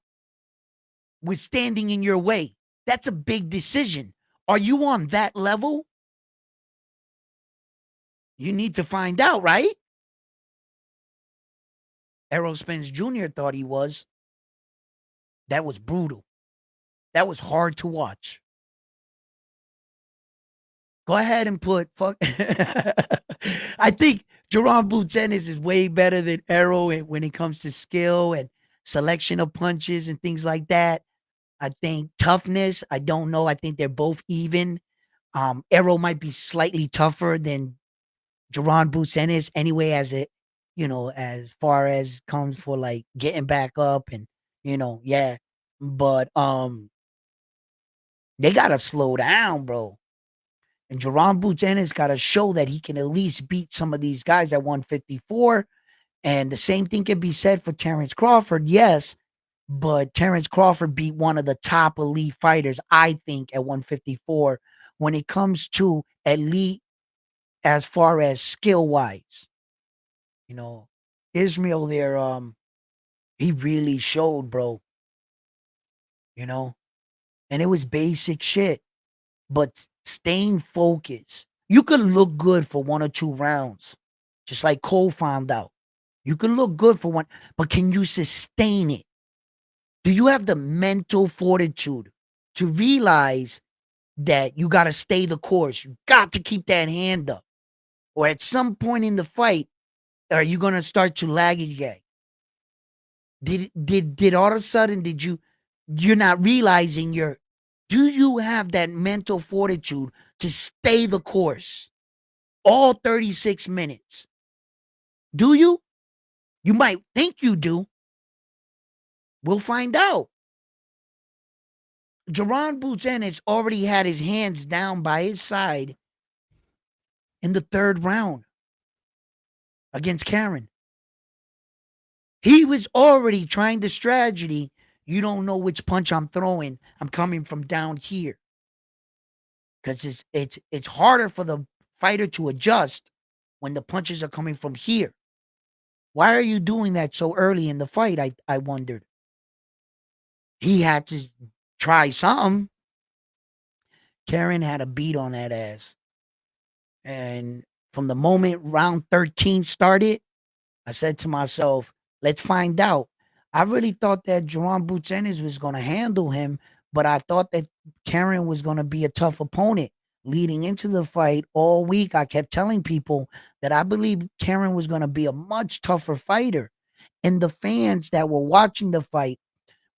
was standing in your way. That's a big decision. Are you on that level? You need to find out, right? Errol Spence Jr. thought he was. That was brutal. That was hard to watch. Go ahead and put fuck. I think Jaron Ennis is way better than Errol when it comes to skill and selection of punches and things like that. I think toughness, I don't know. I think they're both even. Errol might be slightly tougher than Jaron Ennis anyway, as far as comes for like getting back up and yeah. But they gotta slow down, bro. And Jaron Ennis gotta show that he can at least beat some of these guys at 154. And the same thing can be said for Terrence Crawford, yes. But Terrence Crawford beat one of the top elite fighters, I think, at 154 when it comes to elite as far as skill wise. Ismail there, he really showed, bro. And it was basic shit. But staying focused. You could look good for 1 or 2 rounds, just like Cole found out. You can look good for one, but can you sustain it? Do you have the mental fortitude to realize that you got to stay the course? You got to keep that hand up. Or at some point in the fight, are you going to start to lag again? Did all of a sudden, you're not realizing do you have that mental fortitude to stay the course all 36 minutes? Do you? You might think you do, We'll find out. Jaron Boots Ennis already had his hands down by his side in the third round against Karen. He was already trying the strategy. You don't know which punch I'm throwing. I'm coming from down here. Because it's harder for the fighter to adjust when the punches are coming from here. Why are you doing that so early in the fight? I wondered. He had to try something. Karen had a beat on that ass. And from the moment round 13 started, I said to myself, let's find out. I really thought that Jaron Boots Ennis was going to handle him, but I thought that Karen was going to be a tough opponent. Leading into the fight all week, I kept telling people that I believe Karen was going to be a much tougher fighter. And the fans that were watching the fight,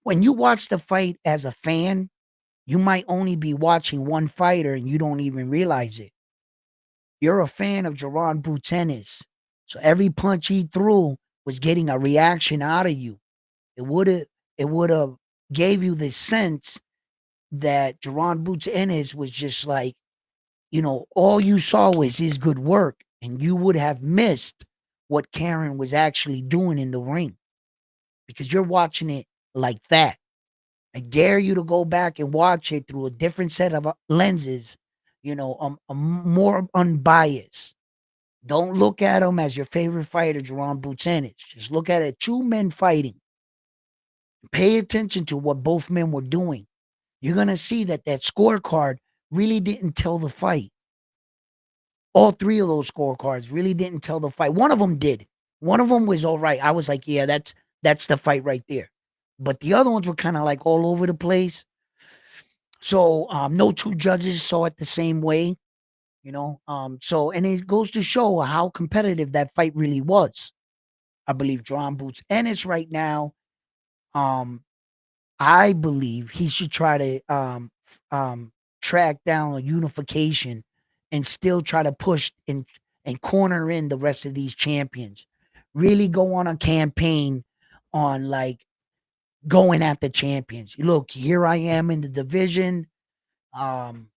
when you watch the fight as a fan, you might only be watching one fighter and you don't even realize it. You're a fan of Jaron Boots Ennis. So every punch he threw was getting a reaction out of you. It would have gave you the sense that Jaron Boots Ennis was just like, all you saw was his good work, and you would have missed what Karen was actually doing in the ring because you're watching it like that. I dare you to go back and watch it through a different set of lenses, a more unbiased. Don't look at him as your favorite fighter, Jaron Boots Ennis. Just look at it, two men fighting. Pay attention to what both men were doing. You're going to see that scorecard really didn't tell the fight. All three of those scorecards really didn't tell the fight. One of them did. One of them was all right. I was like, yeah, that's the fight right there. But the other ones were kind of like all over the place. So no two judges saw it the same way, and it goes to show how competitive that fight really was. I believe Jaron Boots Ennis right now, I believe he should try to track down a unification and still try to push and corner in the rest of these champions. Really go on a campaign on like going at the champions. Look, here I am in the division. Um,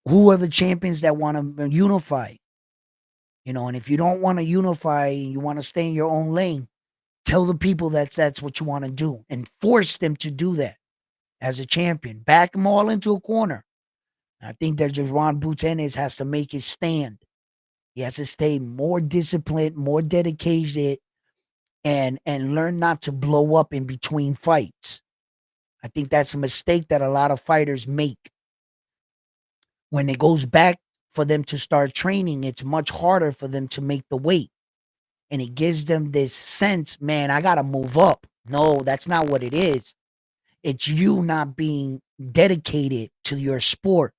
who are the champions that want to unify? And if you don't want to unify, you want to stay in your own lane, tell the people that's what you want to do and force them to do that as a champion. Back them all into a corner. I think that just Ron Boots Ennis has to make his stand. He has to stay more disciplined, more dedicated, and learn not to blow up in between fights. I think that's a mistake that a lot of fighters make. When it goes back for them to start training, it's much harder for them to make the weight. And it gives them this sense, man, I got to move up. No, that's not what it is. It's you not being dedicated to your sport.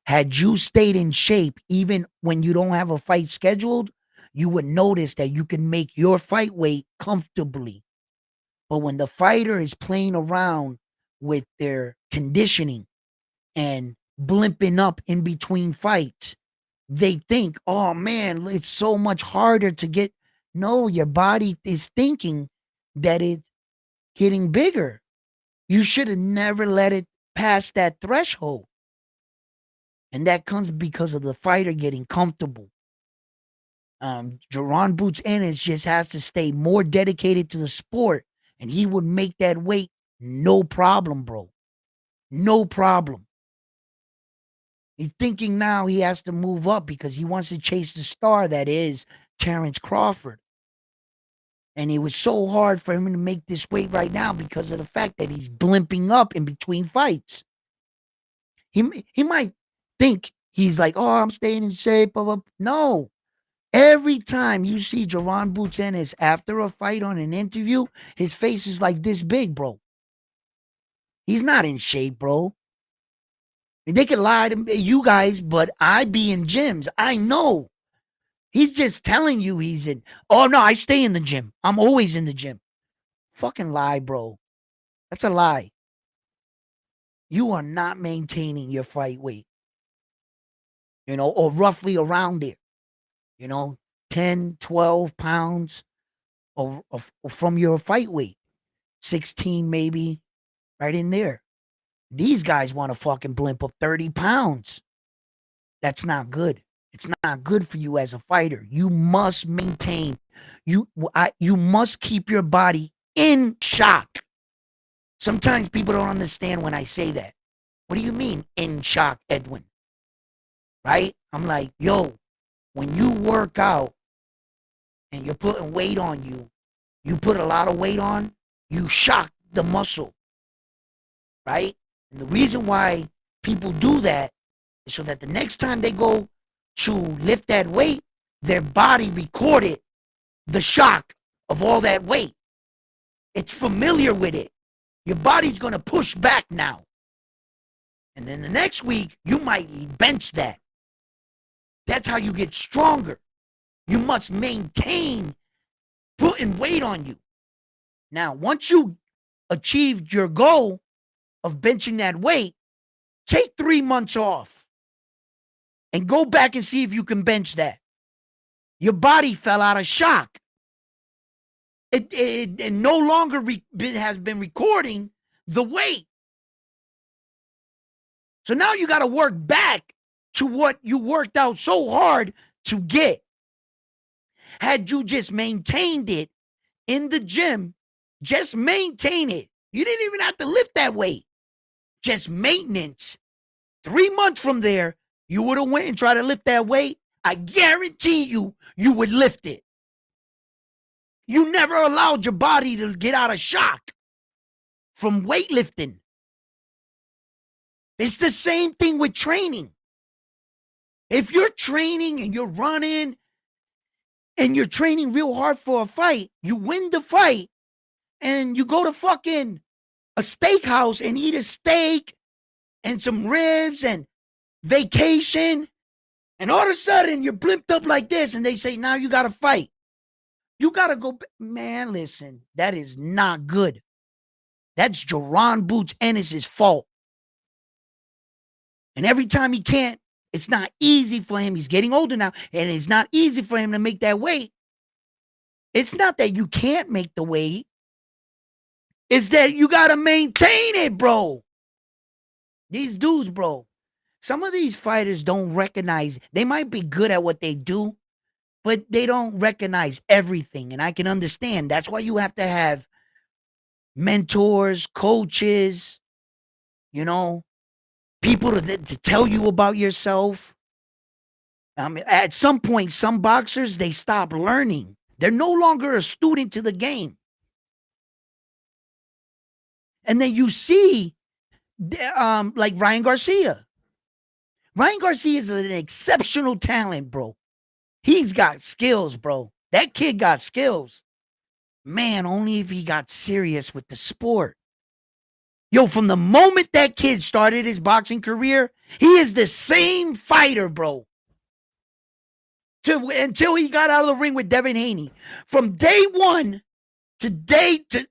Had you stayed in shape, even when you don't have a fight scheduled, you would notice that you can make your fight weight comfortably. But when the fighter is playing around with their conditioning and blimping up in between fights, they think, oh man, it's so much harder to get. No, your body is thinking that it's getting bigger. You should have never let it pass that threshold. And that comes because of the fighter getting comfortable. Jaron Boots Ennis just has to stay more dedicated to the sport, and he would make that weight no problem, bro. No problem. He's thinking now he has to move up because he wants to chase the star that is Terrence Crawford. And it was so hard for him to make this weight right now because of the fact that he's blimping up in between fights. He might think he's like, oh, I'm staying in shape. Blah, blah. No. Every time you see Jaron Boots Ennis after a fight on an interview, his face is like this big, bro. He's not in shape, bro. They could lie to you guys, but I be in gyms. I know. He's just telling you he's in. Oh, no, I stay in the gym. I'm always in the gym. Fucking lie, bro. That's a lie. You are not maintaining your fight weight, or roughly around there, 10, 12 pounds or from your fight weight. 16 maybe, right in there. These guys want to fucking blimp up 30 pounds. That's not good. It's not good for you as a fighter. You must maintain. You must keep your body in shock. Sometimes people don't understand when I say that. What do you mean in shock, Edwin? Right? I'm like, yo, when you work out and you're putting weight on you, you put a lot of weight on, you shock the muscle. Right? And the reason why people do that is so that the next time they go to lift that weight, their body recorded the shock of all that weight. It's familiar with it. Your body's going to push back now. And then the next week, you might bench that. That's how you get stronger. You must maintain putting weight on you. Now, once you achieved your goal of benching that weight, take 3 months off and go back and see if you can bench that. Your body fell out of shock. It no longer has been recording the weight. So now you got to work back to what you worked out so hard to get. Had you just maintained it in the gym, just maintain it. You didn't even have to lift that weight. Just maintenance. 3 months from there, you would have went and tried to lift that weight. I guarantee you, you would lift it. You never allowed your body to get out of shock from weightlifting. It's the same thing with training. If you're training and you're running and you're training real hard for a fight, you win the fight and you go to fucking a steakhouse and eat a steak and some ribs and vacation, and all of a sudden you're blimped up like this and they say, now you got to fight. You got to go. Man, listen, that is not good. That's Jaron Boots Ennis' fault. And every time he can't, it's not easy for him. He's getting older now, and it's not easy for him to make that weight. It's not that you can't make the weight. It's that you got to maintain it, bro. These dudes, bro, some of these fighters don't recognize. They might be good at what they do, but they don't recognize everything. And I can understand. That's why you have to have mentors, coaches, people to tell you about yourself. I mean, at some point, some boxers, they stop learning. They're no longer a student to the game. And then you see, like Ryan Garcia. Ryan Garcia is an exceptional talent, bro. He's got skills, bro. That kid got skills. Man, only if he got serious with the sport. Yo, from the moment that kid started his boxing career, he is the same fighter, bro. Until he got out of the ring with Davin Haney. From day one to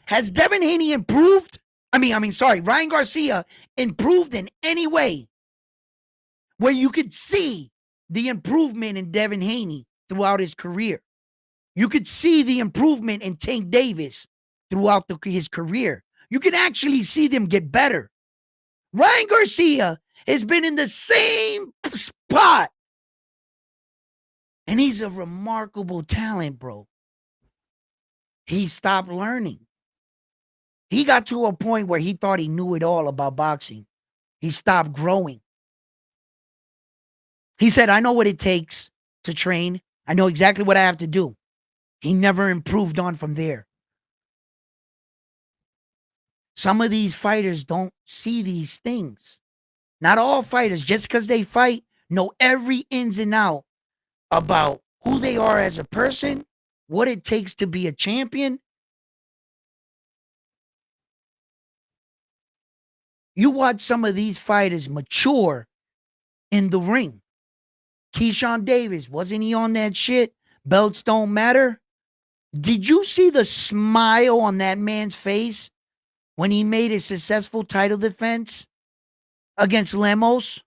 has Davin Haney improved? Ryan Garcia improved in any way where you could see the improvement in Davin Haney throughout his career. You could see the improvement in Tank Davis throughout his career. You can actually see them get better. Ryan Garcia has been in the same spot. And he's a remarkable talent, bro. He stopped learning. He got to a point where he thought he knew it all about boxing. He stopped growing. He said, I know what it takes to train. I know exactly what I have to do. He never improved on from there. Some of these fighters don't see these things. Not all fighters, just because they fight, know every ins and out about who they are as a person, what it takes to be a champion. You watch some of these fighters mature in the ring. Keyshawn Davis, wasn't he on that shit? Belts don't matter. Did you see the smile on that man's face when he made a successful title defense against Lemos?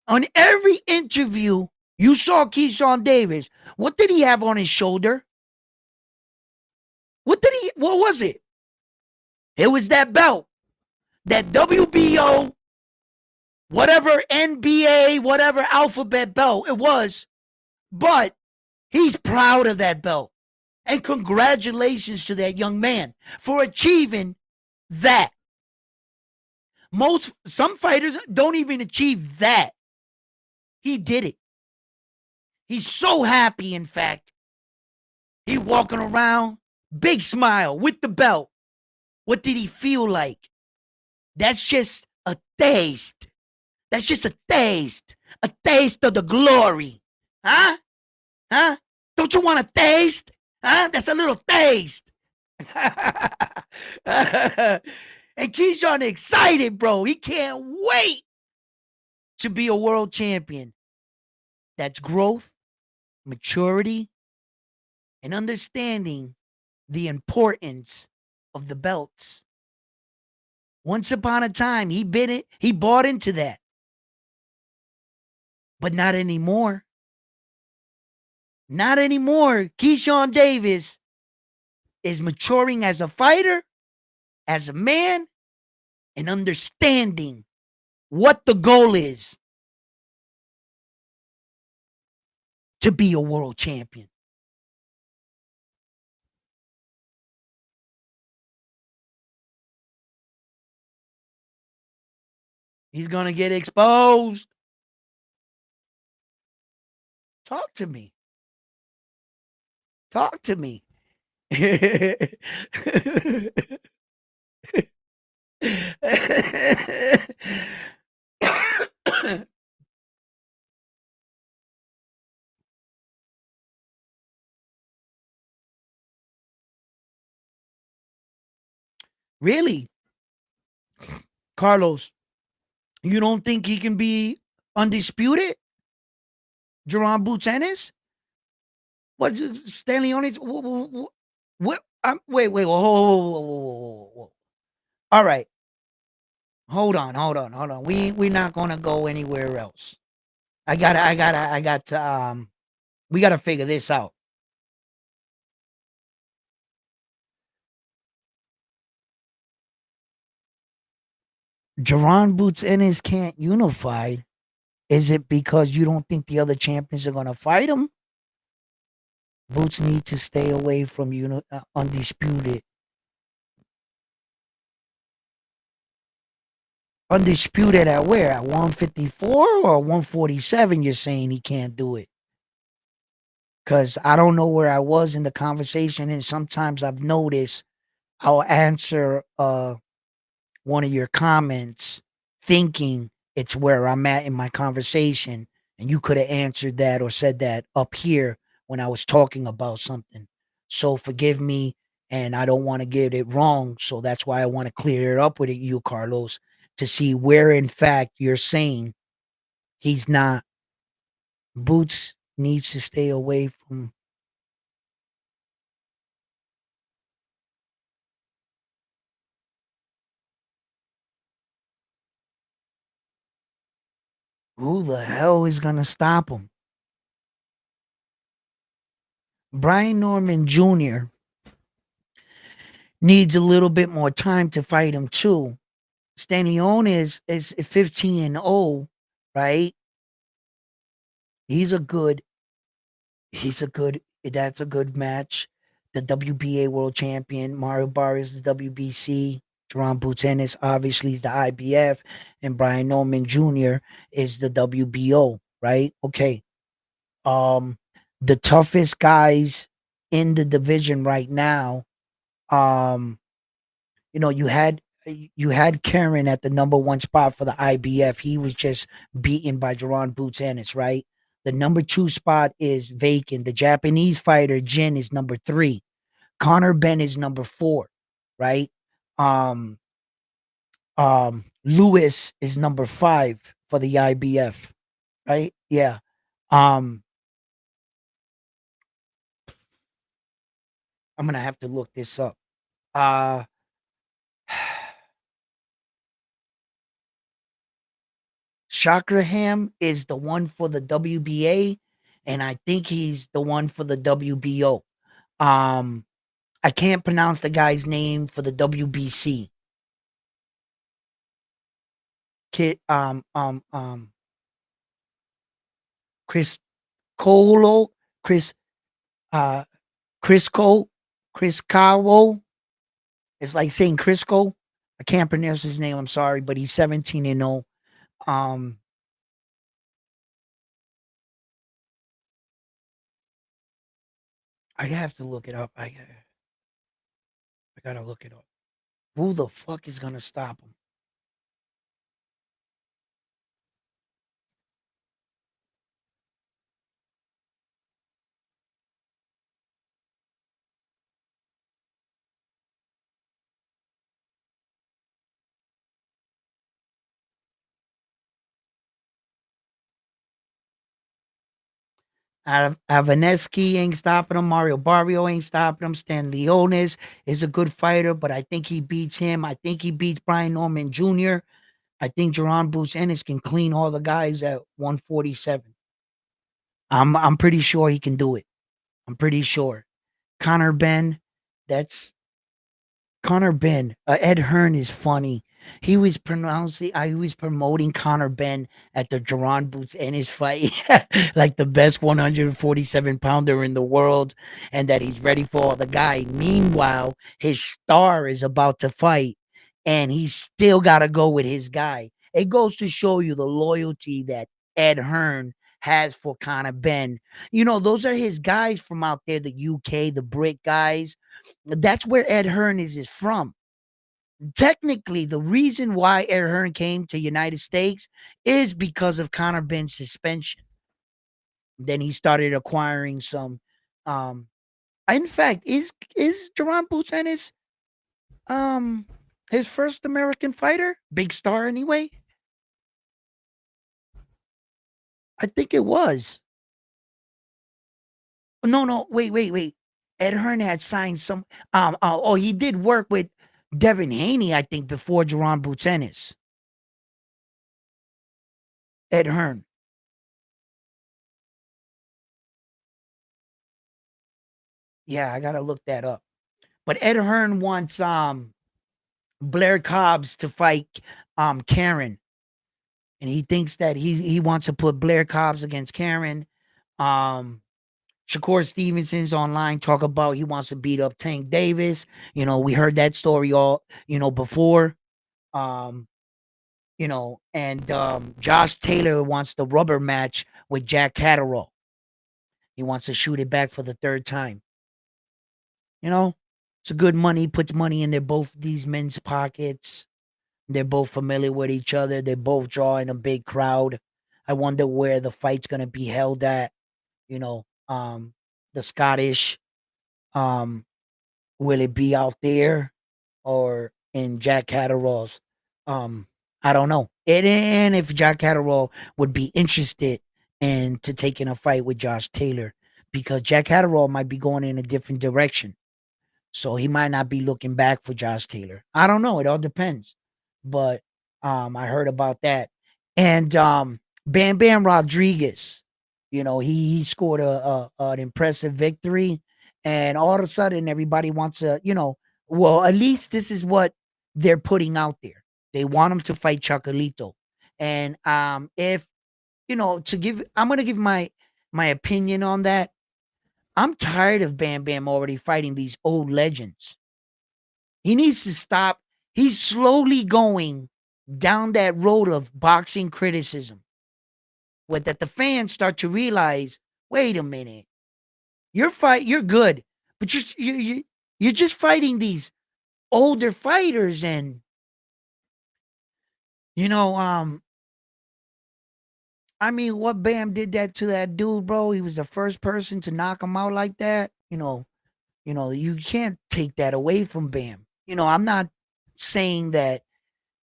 On every interview, you saw Keyshawn Davis. What did he have on his shoulder? What was it? It was that belt, that WBO, whatever NBA, whatever alphabet belt it was. But he's proud of that belt. And congratulations to that young man for achieving that. Some fighters don't even achieve that. He did it. He's so happy, in fact. He walking around, big smile with the belt. What did he feel like? That's just a taste. That's just a taste. A taste of the glory. Huh? Huh? Don't you want a taste? Huh? That's a little taste. And Keyshawn excited, bro. He can't wait to be a world champion. That's growth, maturity, and understanding the importance of the belts. Once upon a time, he bought into that. But not anymore. Not anymore. Keyshawn Davis is maturing as a fighter, as a man, and understanding what the goal is to be a world champion. He's going to get exposed. Talk to me. Talk to me. Really? Carlos, you don't think he can be undisputed? Jaron Ennis? What, Stanley Only? What? Wait. Whoa. All right. Hold on. We're not gonna go anywhere else. We gotta figure this out. Jaron Ennis can't unify. Is it because you don't think the other champions are gonna fight him? Boots need to stay away from undisputed. Undisputed at where? At 154 or 147? You're saying he can't do it? Because I don't know where I was in the conversation, and sometimes I've noticed I'll answer one of your comments thinking it's where I'm at in my conversation, and you could have answered that or said that up here when I was talking about something. So forgive me, and I don't want to get it wrong. So that's why I want to clear it up with you, Carlos, to see where in fact you're saying he's not. Boots needs to stay away from. Who the hell is gonna stop him? Brian Norman Jr. needs a little bit more time to fight him too. Stanione is 15-0, right? He's a good that's a good match. The WBA world champion, Mario Barr is the WBC. Jaron Ennis obviously is the IBF, and Brian Norman Jr. is the WBO, right? Okay. Um, the toughest guys in the division right now, um, you had Karen at the number one spot for the IBF. He was just beaten by Jaron Ennis, right? The number two spot is vacant. The Japanese fighter Jin is number three. Connor Ben is number four, right? Um, Lewis is number five for the IBF, right? Yeah. Um, I'm gonna have to look this up. Uh Shakraham is the one for the WBA, and I think he's the one for the WBO. Um, I can't pronounce the guy's name for the WBC. Kid, Chris Colo, Chris, uh, Crisco, Chris Cawo. It's like saying Crisco. I can't pronounce his name. I'm sorry, but he's 17-0. Um, I have to look it up. I gotta look it up. Who the fuck is gonna stop him? Avaneski ain't stopping him. Mario Barrio ain't stopping him. Stan Leones is a good fighter, but I think he beats him. I think he beats Brian Norman Jr. I think Jaron Boots Ennis can clean all the guys at 147. I'm pretty sure he can do it. I'm pretty sure. Connor Ben, that's Connor Ben, Ed Hearn is funny. He was promoting Connor Ben at the Jaron Boots Ennis fight, like the best 147 pounder in the world, and that he's ready for the guy. Meanwhile, his star is about to fight, and he's still got to go with his guy. It goes to show you the loyalty that Ed Hearn has for Connor Ben. You know, those are his guys from out there, the UK, the Brit guys. That's where Ed Hearn is from. Technically, the reason why Ed Hearn came to United States is because of Conor Benn's suspension. Then he started acquiring some. Um, in fact, is Jerron Boots Ennis um his first American fighter, big star anyway? I think it was. No, no, wait. Ed Hearn had signed some. Oh, he did work with Davin Haney, I think, before Jerron Boots Ennis. Ed Hearn. Yeah, I gotta look that up. But Ed Hearn wants Blair Cobbs to fight Karen, and he thinks that he wants to put Blair Cobbs against Karen. Um, Shakur Stevenson's online talk about he wants to beat up Tank Davis. You know, we heard that story all before. Um, and Josh Taylor wants the rubber match with Jack Catterall. He wants to shoot it back for the third time. You know, it's a good money, puts money in their both these men's pockets. They're both familiar with each other. They're both drawing a big crowd. I wonder where the fight's gonna be held at. You know, the Scottish. Um, will it be out there or in Jack Catterall's? Um, I don't know. And if Jack Catterall would be interested in to taking a fight with Josh Taylor, because Jack Catterall might be going in a different direction. So he might not be looking back for Josh Taylor. I don't know. It all depends. But I heard about that. And Bam Bam Rodriguez, he scored a an impressive victory. And all of a sudden, everybody wants to, well, at least this is what they're putting out there. They want him to fight Chocolito. And if, I'm going to give my opinion on that. I'm tired of Bam Bam already fighting these old legends. He needs to stop. He's slowly going down that road of boxing criticism, with that the fans start to realize, wait a minute, you're good, but you're just fighting these older fighters, and you know, I mean, what Bam did that to that dude, bro? He was the first person to knock him out like that. You can't take that away from Bam. I'm not saying that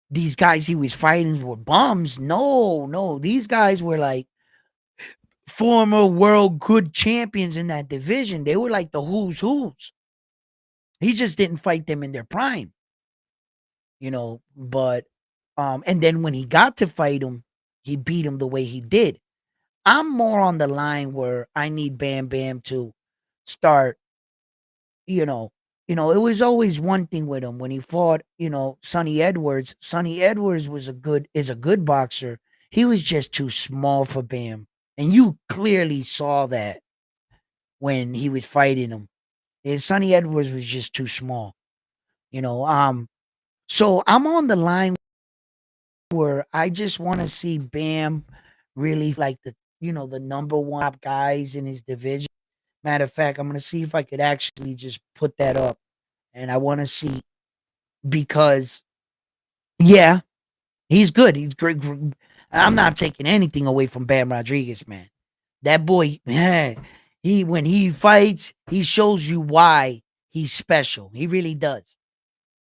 these guys he was fighting were bums. No, no. These guys were like former world good champions in that division. They were like the who's who's. He just didn't fight them in their prime, but and then when he got to fight him, he beat him the way he did. I'm more on the line where I need Bam Bam to start, you know, it was always one thing with him when he fought, Sonny Edwards. Sonny Edwards is a good boxer. He was just too small for Bam. And you clearly saw that when he was fighting him. Sonny Edwards was just too small, you know. So I'm on the line where I just want to see Bam really like the number one top guys in his division. Matter of fact, I'm gonna see if I could actually just put that up. And I want to see because yeah, he's good. He's great. I'm not taking anything away from Bam Rodriguez, man. That boy, man, when he fights, he shows you why he's special. He really does.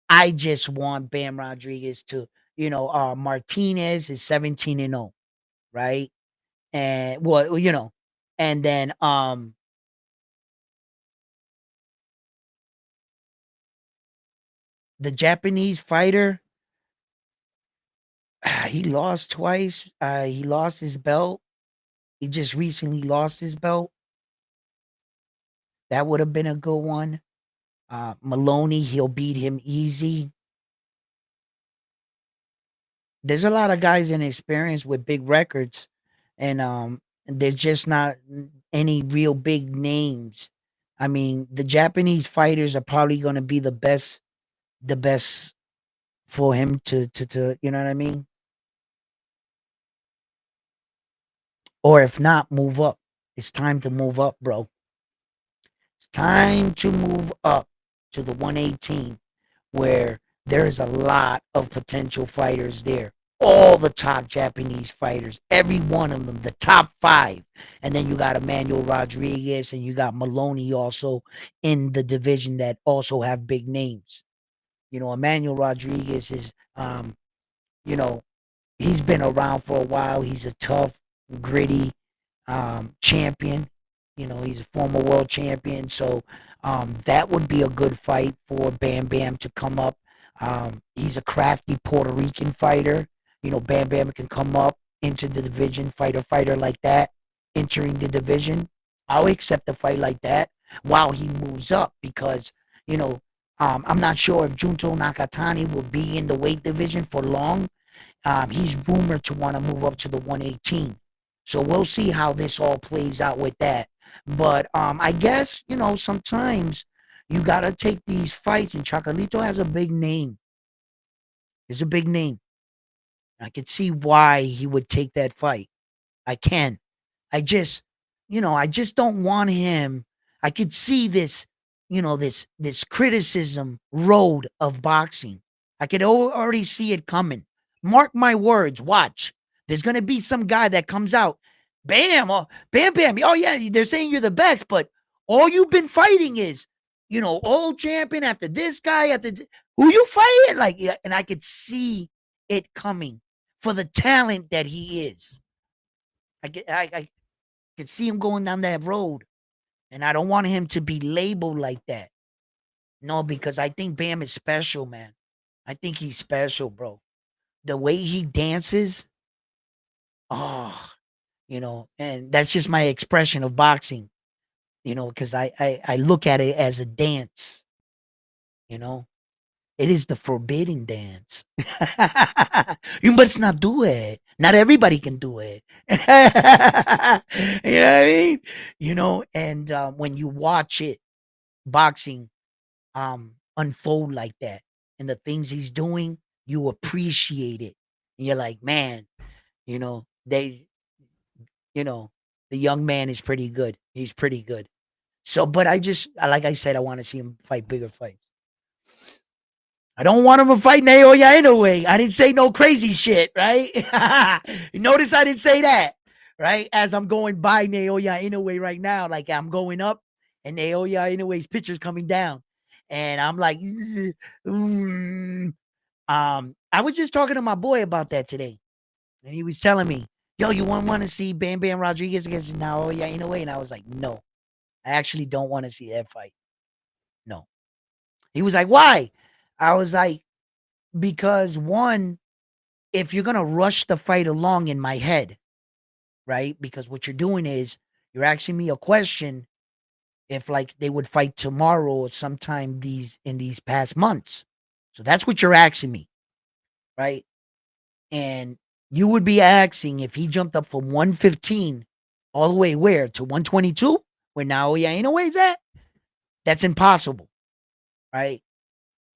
I just want Bam Rodriguez to, Martinez is 17-0, right? And well, and then the Japanese fighter, he lost twice. He lost his belt. He just recently lost his belt. That would have been a good one. Maloney, he'll beat him easy. There's a lot of guys in experience with big records, and there's just not any real big names. I mean, the Japanese fighters are probably going to be the best for him to you know what I mean? Or if not, move up. It's time to move up, bro. It's time to move up to the 118 where there's a lot of potential fighters there. All the top Japanese fighters, every one of them, the top five. And then you got Emmanuel Rodriguez and you got Maloney also in the division that also have big names. Emmanuel Rodriguez is, you know, he's been around for a while. He's a tough, gritty champion. He's a former world champion. So that would be a good fight for Bam Bam to come up. He's a crafty Puerto Rican fighter. Bam Bam can come up into the division, fight a fighter like that, entering the division. I'll accept a fight like that while he moves up because, I'm not sure if Junto Nakatani will be in the weight division for long. He's rumored to want to move up to the 118. So we'll see how this all plays out with that. But I guess, sometimes you got to take these fights, and Chacalito has a big name. It's a big name. I could see why he would take that fight. I can. I just, I just don't want him. I could see this, this criticism road of boxing. I could already see it coming. Mark my words. Watch. There's gonna be some guy that comes out. Bam, bam, bam. Oh yeah, they're saying you're the best, but all you've been fighting is, old champion after this guy who you fighting like. Yeah, and I could see it coming for the talent that he is. I could see him going down that road. And I don't want him to be labeled like that. No, because I think Bam is special, man. I think he's special, bro. The way he dances, oh, and that's just my expression of boxing, because I look at it as a dance, you know. It is the forbidden dance. You must not do it. Not everybody can do it. You know what I mean? And when you watch it, boxing, unfold like that, and the things he's doing, you appreciate it. And you're like, man, they, the young man is pretty good. He's pretty good. So, but like I said, I want to see him fight bigger fights. I don't want him to fight Naoya Inoue. I didn't say no crazy shit, right? Notice I didn't say that, right? As I'm going by Naoya Inoue right now, like I'm going up and Naoya Inoue's picture's coming down. And I'm like, I was just talking to my boy about that today. And he was telling me, yo, you want to see Bam Bam Rodriguez against Naoya Inoue? And I was like, no, I actually don't want to see that fight. No. He was like, why? I was like, because one, if you're going to rush the fight along in my head, right? Because what you're doing is you're asking me a question if like they would fight tomorrow or sometime in these past months. So that's what you're asking me, right? And you would be asking if he jumped up from 115 all the way where to 122, where now Inoue at. That's impossible, right?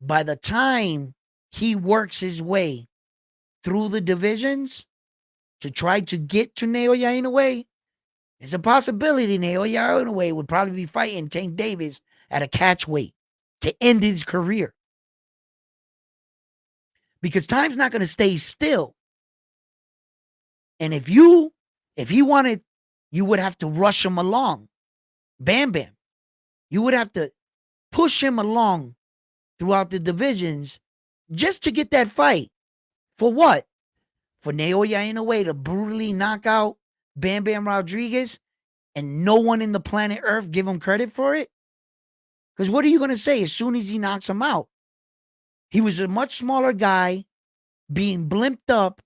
By the time he works his way through the divisions to try to get to Naoya Inoue, it's a possibility Naoya Inoue would probably be fighting Tank Davis at a catch weight to end his career. Because time's not going to stay still. And if he wanted, you would have to rush him along. Bam Bam. You would have to push him along throughout the divisions just to get that fight. For what? For Naoya Inoue to brutally knock out Bam Bam Rodriguez and no one in the planet Earth give him credit for it? Because what are you going to say as soon as he knocks him out? He was a much smaller guy being blimped up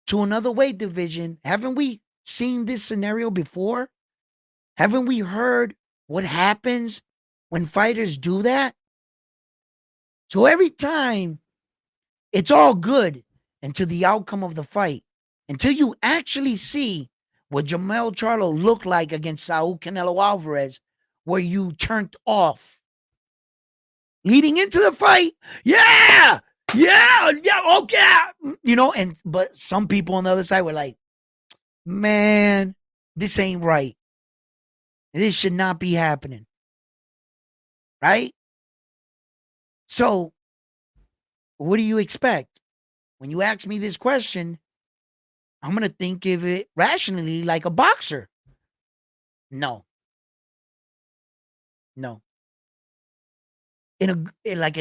to another weight division. Haven't we seen this scenario before? Haven't we heard what happens when fighters do that? So every time, it's all good until the outcome of the fight. Until you actually see what Jamel Charlo looked like against Saul Canelo Alvarez, where you turned off. Leading into the fight, yeah, okay. But some people on the other side were like, man, this ain't right. This should not be happening. Right? So, what do you expect? When you ask me this question, I'm going to think of it rationally like a boxer. No. In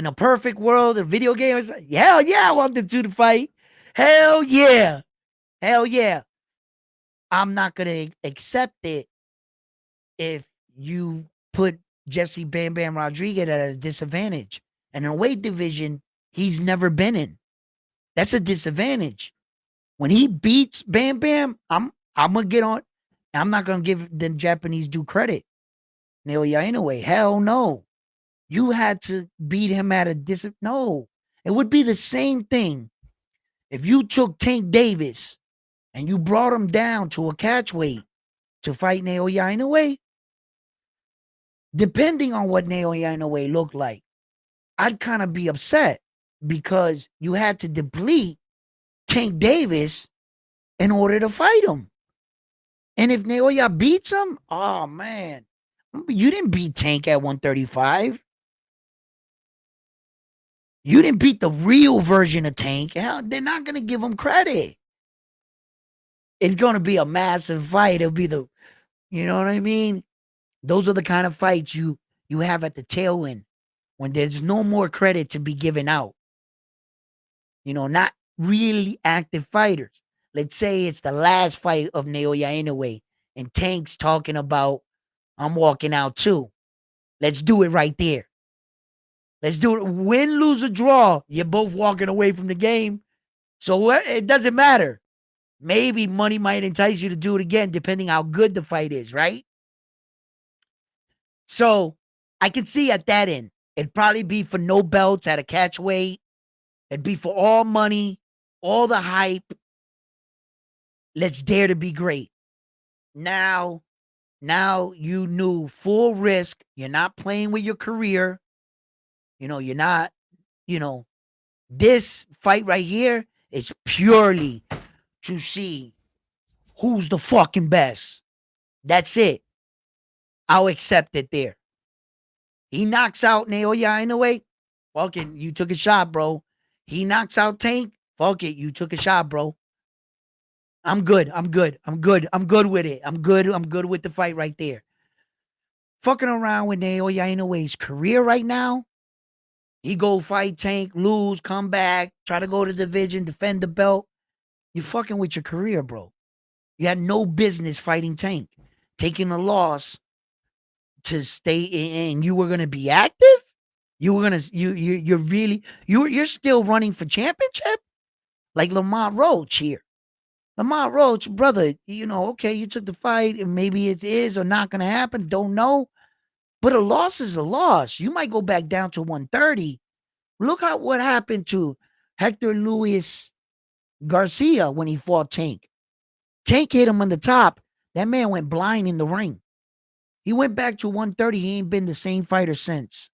a perfect world, a video game, it's like, hell yeah, I want them two to fight. Hell yeah. I'm not going to accept it if you put Jesse Bam Bam Rodriguez at a disadvantage. And in a weight division, he's never been in. That's a disadvantage. When he beats Bam Bam, I'm gonna get on. I'm not gonna give the Japanese due credit. Naoya Inoue, hell no. You had to beat him at a no. It would be the same thing if you took Tank Davis and you brought him down to a catch weight to fight Naoya Inoue. Depending on what Naoya Inoue looked like, I'd kind of be upset because you had to deplete Tank Davis in order to fight him. And if Naoya beats him, oh man, you didn't beat Tank at 135. You didn't beat the real version of Tank. Hell, they're not going to give him credit. It's going to be a massive fight. It'll be you know what I mean? Those are the kind of fights you have at the tail end when there's no more credit to be given out. Not really active fighters. Let's say it's the last fight of Naoya Inoue and Tank's talking about, I'm walking out too. Let's do it right there. Let's do it. Win, lose, or draw. You're both walking away from the game. So it doesn't matter. Maybe money might entice you to do it again, depending how good the fight is, right? So I can see at that end, it'd probably be for no belts at a catch weight. It'd be for all money, all the hype. Let's dare to be great. Now you knew full risk. You're not playing with your career. You're not, this fight right here is purely to see who's the fucking best. That's it. I'll accept it there. He knocks out Naoya Inoue. Fuck it, you took a shot, bro. He knocks out Tank. Fuck it, you took a shot, bro. I'm good with it. I'm good with the fight right there. Fucking around with Naoya Inoue's career right now. He go fight Tank, lose, come back, try to go to the division, defend the belt. You're fucking with your career, bro. You had no business fighting Tank. Taking a loss to stay in, you were gonna be active? You were gonna you're still running for championship? Like Lamont Roach here. Lamont Roach, brother, okay, you took the fight and maybe it is or not gonna happen. Don't know. But a loss is a loss. You might go back down to 130. Look at what happened to Hector Luis Garcia when he fought Tank. Tank hit him on the top. That man went blind in the ring. He went back to 130. He ain't been the same fighter since.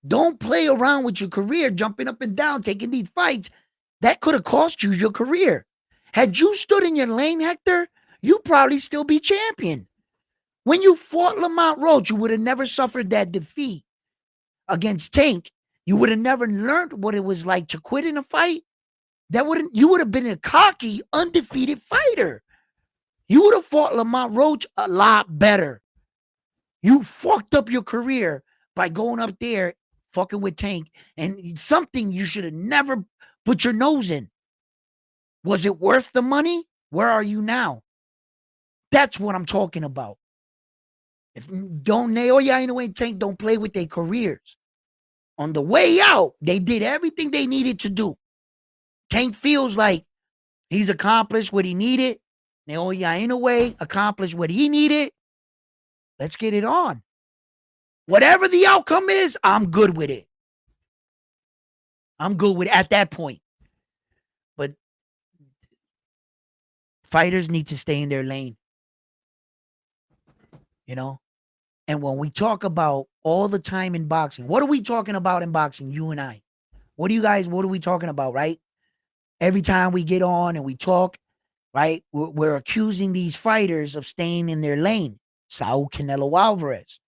Don't play around with your career, jumping up and down, taking these fights. That could have cost you your career. Had you stood in your lane, Hector, you'd probably still be champion. When you fought Lamont Roach, you would have never suffered that defeat against Tank. You would have never learned what it was like to quit in a fight. You would have been a cocky, undefeated fighter. You would have fought Lamont Roach a lot better. You fucked up your career by going up there, fucking with Tank, and something you should have never put your nose in. Was it worth the money? Where are you now? That's what I'm talking about. If don't Naoya Inoue and Tank don't play with their careers. On the way out, they did everything they needed to do. Tank feels like he's accomplished what he needed. Naoya Inoue accomplished what he needed. Let's get it on. Whatever the outcome is, I'm good with it. I'm good with it at that point. But fighters need to stay in their lane. You know? And when we talk about all the time in boxing, what are we talking about in boxing, you and I? What are we talking about, right? Every time we get on and we talk, right, we're accusing these fighters of staying in their lane. Saul Canelo Alvarez.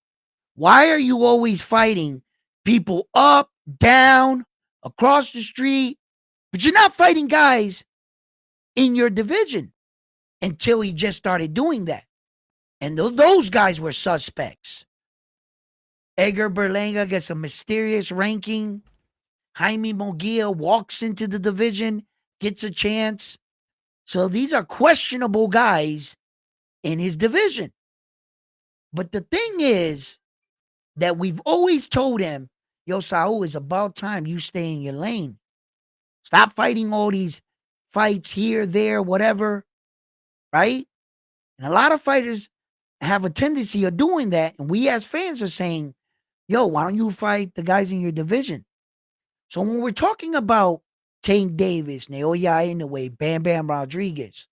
Why are you always fighting people up, down, across the street? But you're not fighting guys in your division until he just started doing that. And those guys were suspects. Edgar Berlanga gets a mysterious ranking. Jaime Munguia walks into the division, gets a chance. So these are questionable guys in his division. But the thing is that we've always told him, yo, Saul, it's about time you stay in your lane. Stop fighting all these fights here, there, whatever, right? And a lot of fighters have a tendency of doing that. And we as fans are saying, yo, why don't you fight the guys in your division? So when we're talking about Tank Davis, Naoya Inoue, Bam Bam Rodriguez,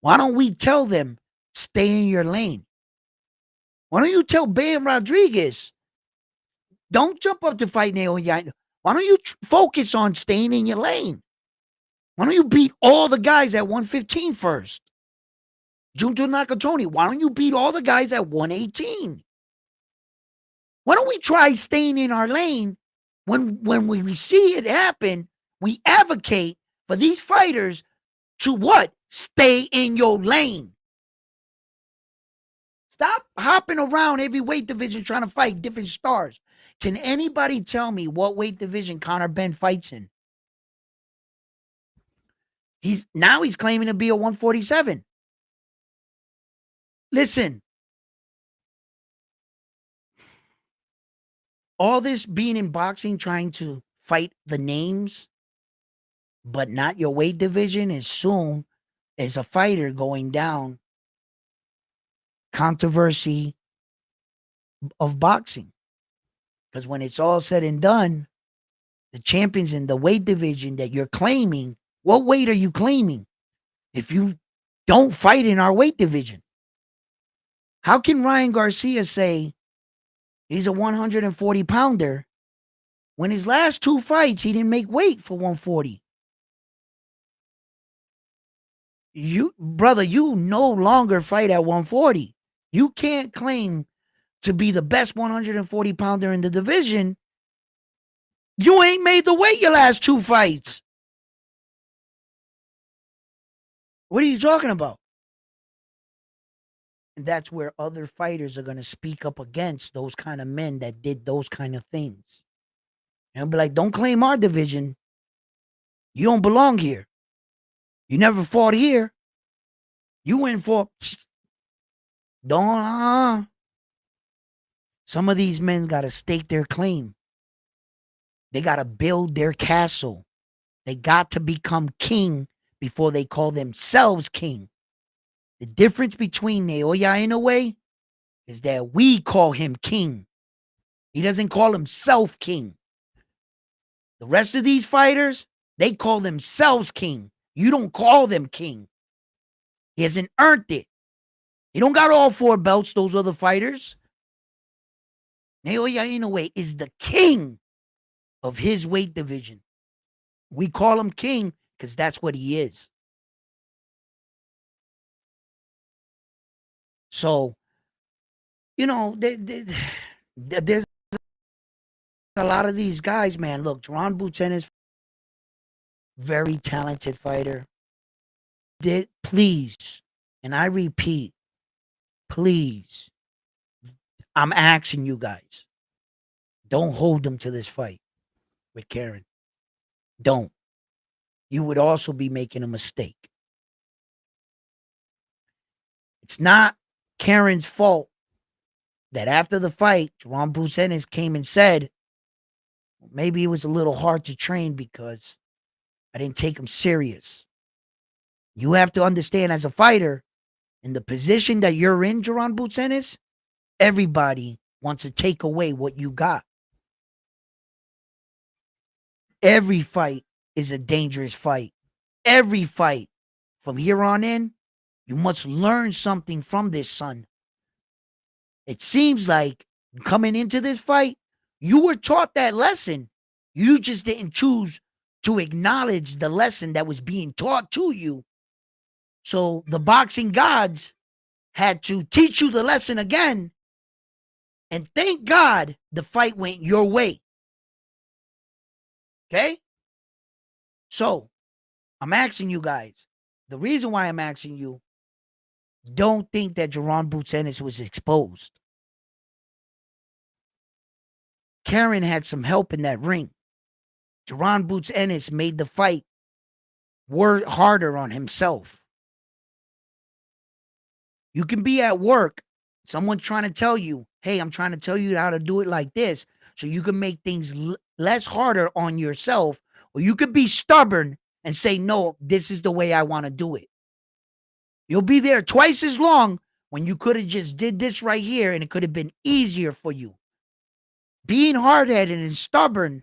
why don't we tell them, stay in your lane? Why don't you tell Bam Rodriguez, don't jump up to fight Naoya? Why don't you focus on staying in your lane? Why don't you beat all the guys at 115 first? Junto Nakatoni, why don't you beat all the guys at 118? Why don't we try staying in our lane? When we see it happen, we advocate for these fighters to what? Stay in your lane. Stop hopping around every weight division trying to fight different stars. Can anybody tell me what weight division Conor Benn fights in? He's claiming to be a 147. Listen, all this being in boxing, trying to fight the names, but not your weight division, is soon as a fighter going down controversy of boxing. Because when it's all said and done, the champions in the weight division that you're claiming, what weight are you claiming if you don't fight in our weight division? How can Ryan Garcia say he's a 140 pounder when his last two fights he didn't make weight for 140? Brother, you no longer fight at 140. You can't claim to be the best 140 pounder in the division. You ain't made the weight your last two fights. What are you talking about? And that's where other fighters are going to speak up against those kind of men that did those kind of things. And be like, don't claim our division. You don't belong here. You never fought here. You went for... Don't... Some of these men got to stake their claim. They got to build their castle. They got to become king before they call themselves king. The difference between Naoya Inoue is that we call him king. He doesn't call himself king. The rest of these fighters, they call themselves king. You don't call them king. He hasn't earned it. He don't got all 4 belts, those other fighters. Naoya Inoue is the king of his weight division. We call him king because that's what he is. So, you know, there's a lot of these guys, man. Look, Jaron Ennis, very talented fighter. Please, and I repeat, please, I'm asking you guys, don't hold him to this fight with Karen. Don't. You would also be making a mistake. It's not Karen's fault that after the fight, Jaron Ennis came and said, maybe it was a little hard to train because I didn't take him serious. You have to understand, as a fighter, in the position that you're in, Jaron Ennis, everybody wants to take away what you got. Every fight is a dangerous fight. Every fight from here on in, you must learn something from this, son. It seems like coming into this fight, you were taught that lesson. You just didn't choose to acknowledge the lesson that was being taught to you. So the boxing gods had to teach you the lesson again. And thank God the fight went your way. Okay? So I'm asking you guys, the reason why I'm asking you, don't think that Jaron Ennis was exposed. Karen had some help in that ring. Jaron Ennis made the fight work harder on himself. You can be at work, someone's trying to tell you, hey, I'm trying to tell you how to do it like this, so you can make things less harder on yourself, or you could be stubborn and say, no, this is the way I want to do it. You'll be there twice as long when you could have just did this right here and it could have been easier for you. Being hard-headed and stubborn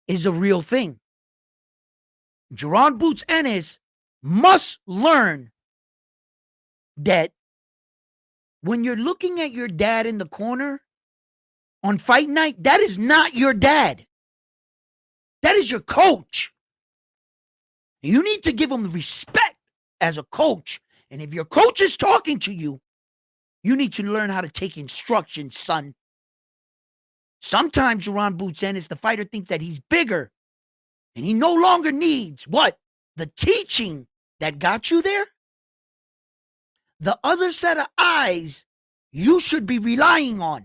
is a real thing. Jaron Ennis must learn that when you're looking at your dad in the corner on fight night, that is not your dad. That is your coach. You need to give him respect as a coach. And if your coach is talking to you, you need to learn how to take instructions, son. Sometimes Jaron Ennis, the fighter, thinks that he's bigger and he no longer needs what? The teaching that got you there? The other set of eyes you should be relying on.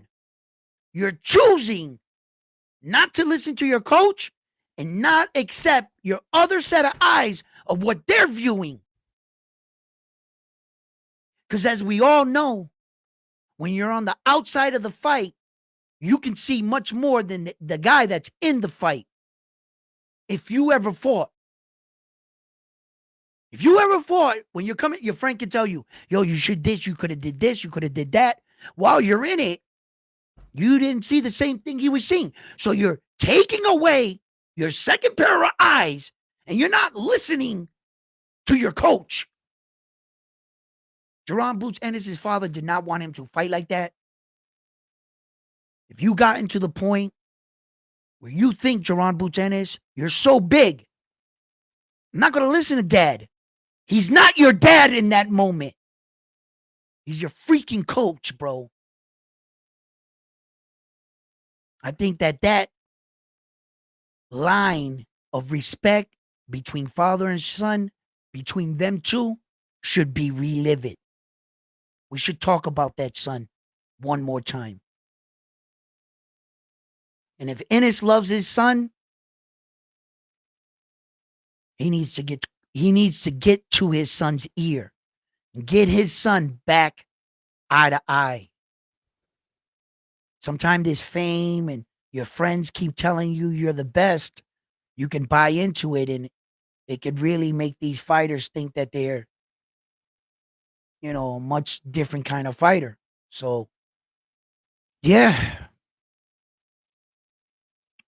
You're choosing not to listen to your coach and not accept your other set of eyes of what they're viewing. Because as we all know, when you're on the outside of the fight, you can see much more than the guy that's in the fight. If you ever fought, when you're coming, your friend can tell you, yo, you should this, you could have did this, you could have did that. While you're in it, you didn't see the same thing he was seeing. So you're taking away your second pair of eyes and you're not listening to your coach. Jaron Ennis' father did not want him to fight like that. If you got into the point where you think, Jaron Ennis, you're so big, I'm not going to listen to dad. He's not your dad in that moment. He's your freaking coach, bro. I think that line of respect between father and son, between them two, should be relived. We should talk about that, son, one more time. And if Ennis loves his son, he needs to get to his son's ear and get his son back eye to eye. Sometimes this fame and your friends keep telling you you're the best. You can buy into it, and it could really make these fighters think that they're, a much different kind of fighter. So Yeah,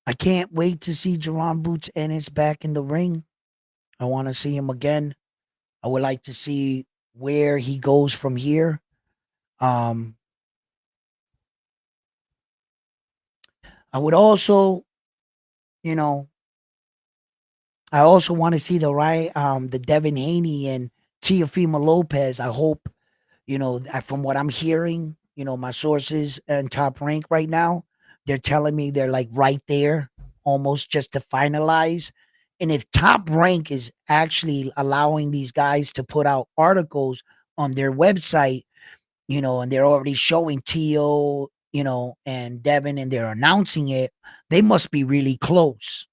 I can't wait to see Jaron Boots Ennis back in the ring. I want to see him again. I would like to see where he goes from here. Um, I would also, you know, I also want to see the Davin Haney and Teo Lopez. I hope, from what I'm hearing, my sources and Top Rank right now, they're telling me they're like right there, almost just to finalize. And if Top Rank is actually allowing these guys to put out articles on their website, and they're already showing Teo, and Devin, and they're announcing it, they must be really close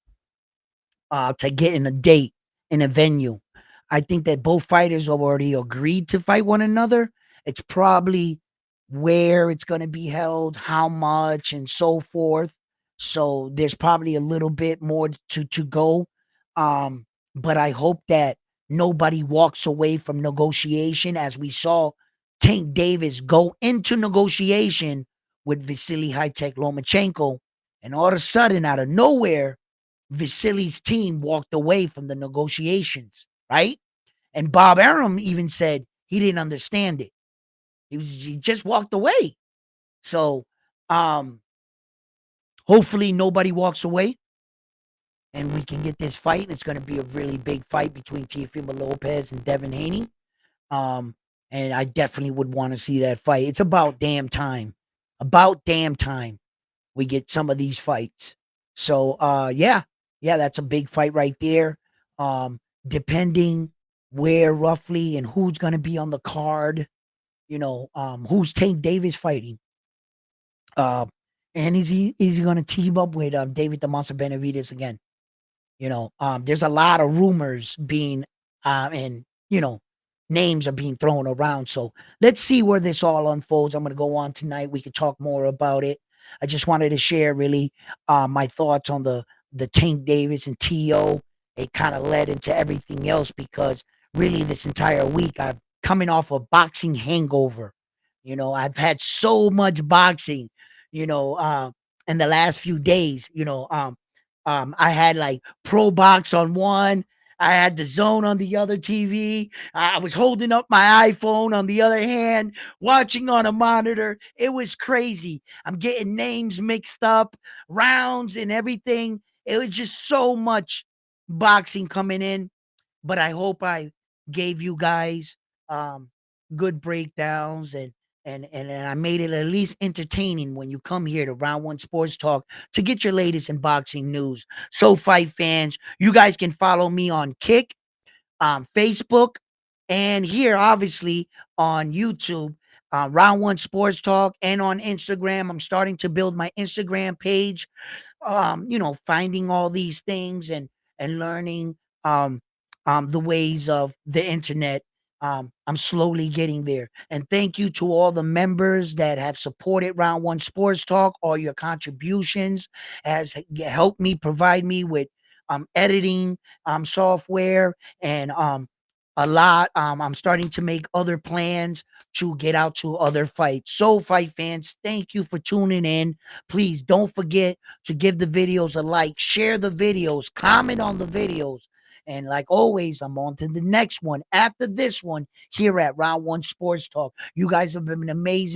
to getting a date in a venue. I think that both fighters have already agreed to fight one another. It's probably where it's going to be held, how much, and so forth. So there's probably a little bit more to go. But I hope that nobody walks away from negotiation, as we saw Tank Davis go into negotiation with Vasily High-Tech Lomachenko, and all of a sudden, out of nowhere, Vasily's team walked away from the negotiations, right? And Bob Arum even said he didn't understand it. He just walked away. So hopefully nobody walks away and we can get this fight. It's going to be a really big fight between Teofimo Lopez and Davin Haney. Um, and I definitely would want to see that fight. It's about damn time. About damn time we get some of these fights. So yeah, that's a big fight right there. Depending where roughly and who's gonna be on the card, who's Tank Davis fighting. Uh, and is he gonna team up with David the Monster Benavides again? There's a lot of rumors being and names are being thrown around. So let's see where this all unfolds. I'm gonna go on tonight. We could talk more about it. I just wanted to share really my thoughts on the Tank Davis and T.O. It kind of led into everything else because really this entire week I'm coming off a boxing hangover. I've had so much boxing, in the last few days, I had like Pro Box on one. I had the Zone on the other TV. I was holding up my iPhone on the other hand, watching on a monitor. It was crazy. I'm getting names mixed up, rounds and everything. It was just so much boxing coming in, but I hope I gave you guys um, good breakdowns and I made it at least entertaining when you come here to Round One Sports Talk to get your latest in boxing news. So, fight fans, you guys can follow me on Kick, Facebook, and here, obviously, on YouTube. Round One Sports Talk and on Instagram. I'm starting to build my Instagram page, finding all these things and learning the ways of the internet. I'm slowly getting there. And thank you to all the members that have supported Round One Sports Talk. All your contributions has helped me provide me with editing software and a lot. I'm starting to make other plans to get out to other fights. So, fight fans, thank you for tuning in. Please don't forget to give the videos a like, share the videos, comment on the videos. And like always, I'm on to the next one after this one here at Round One Sports Talk. You guys have been amazing.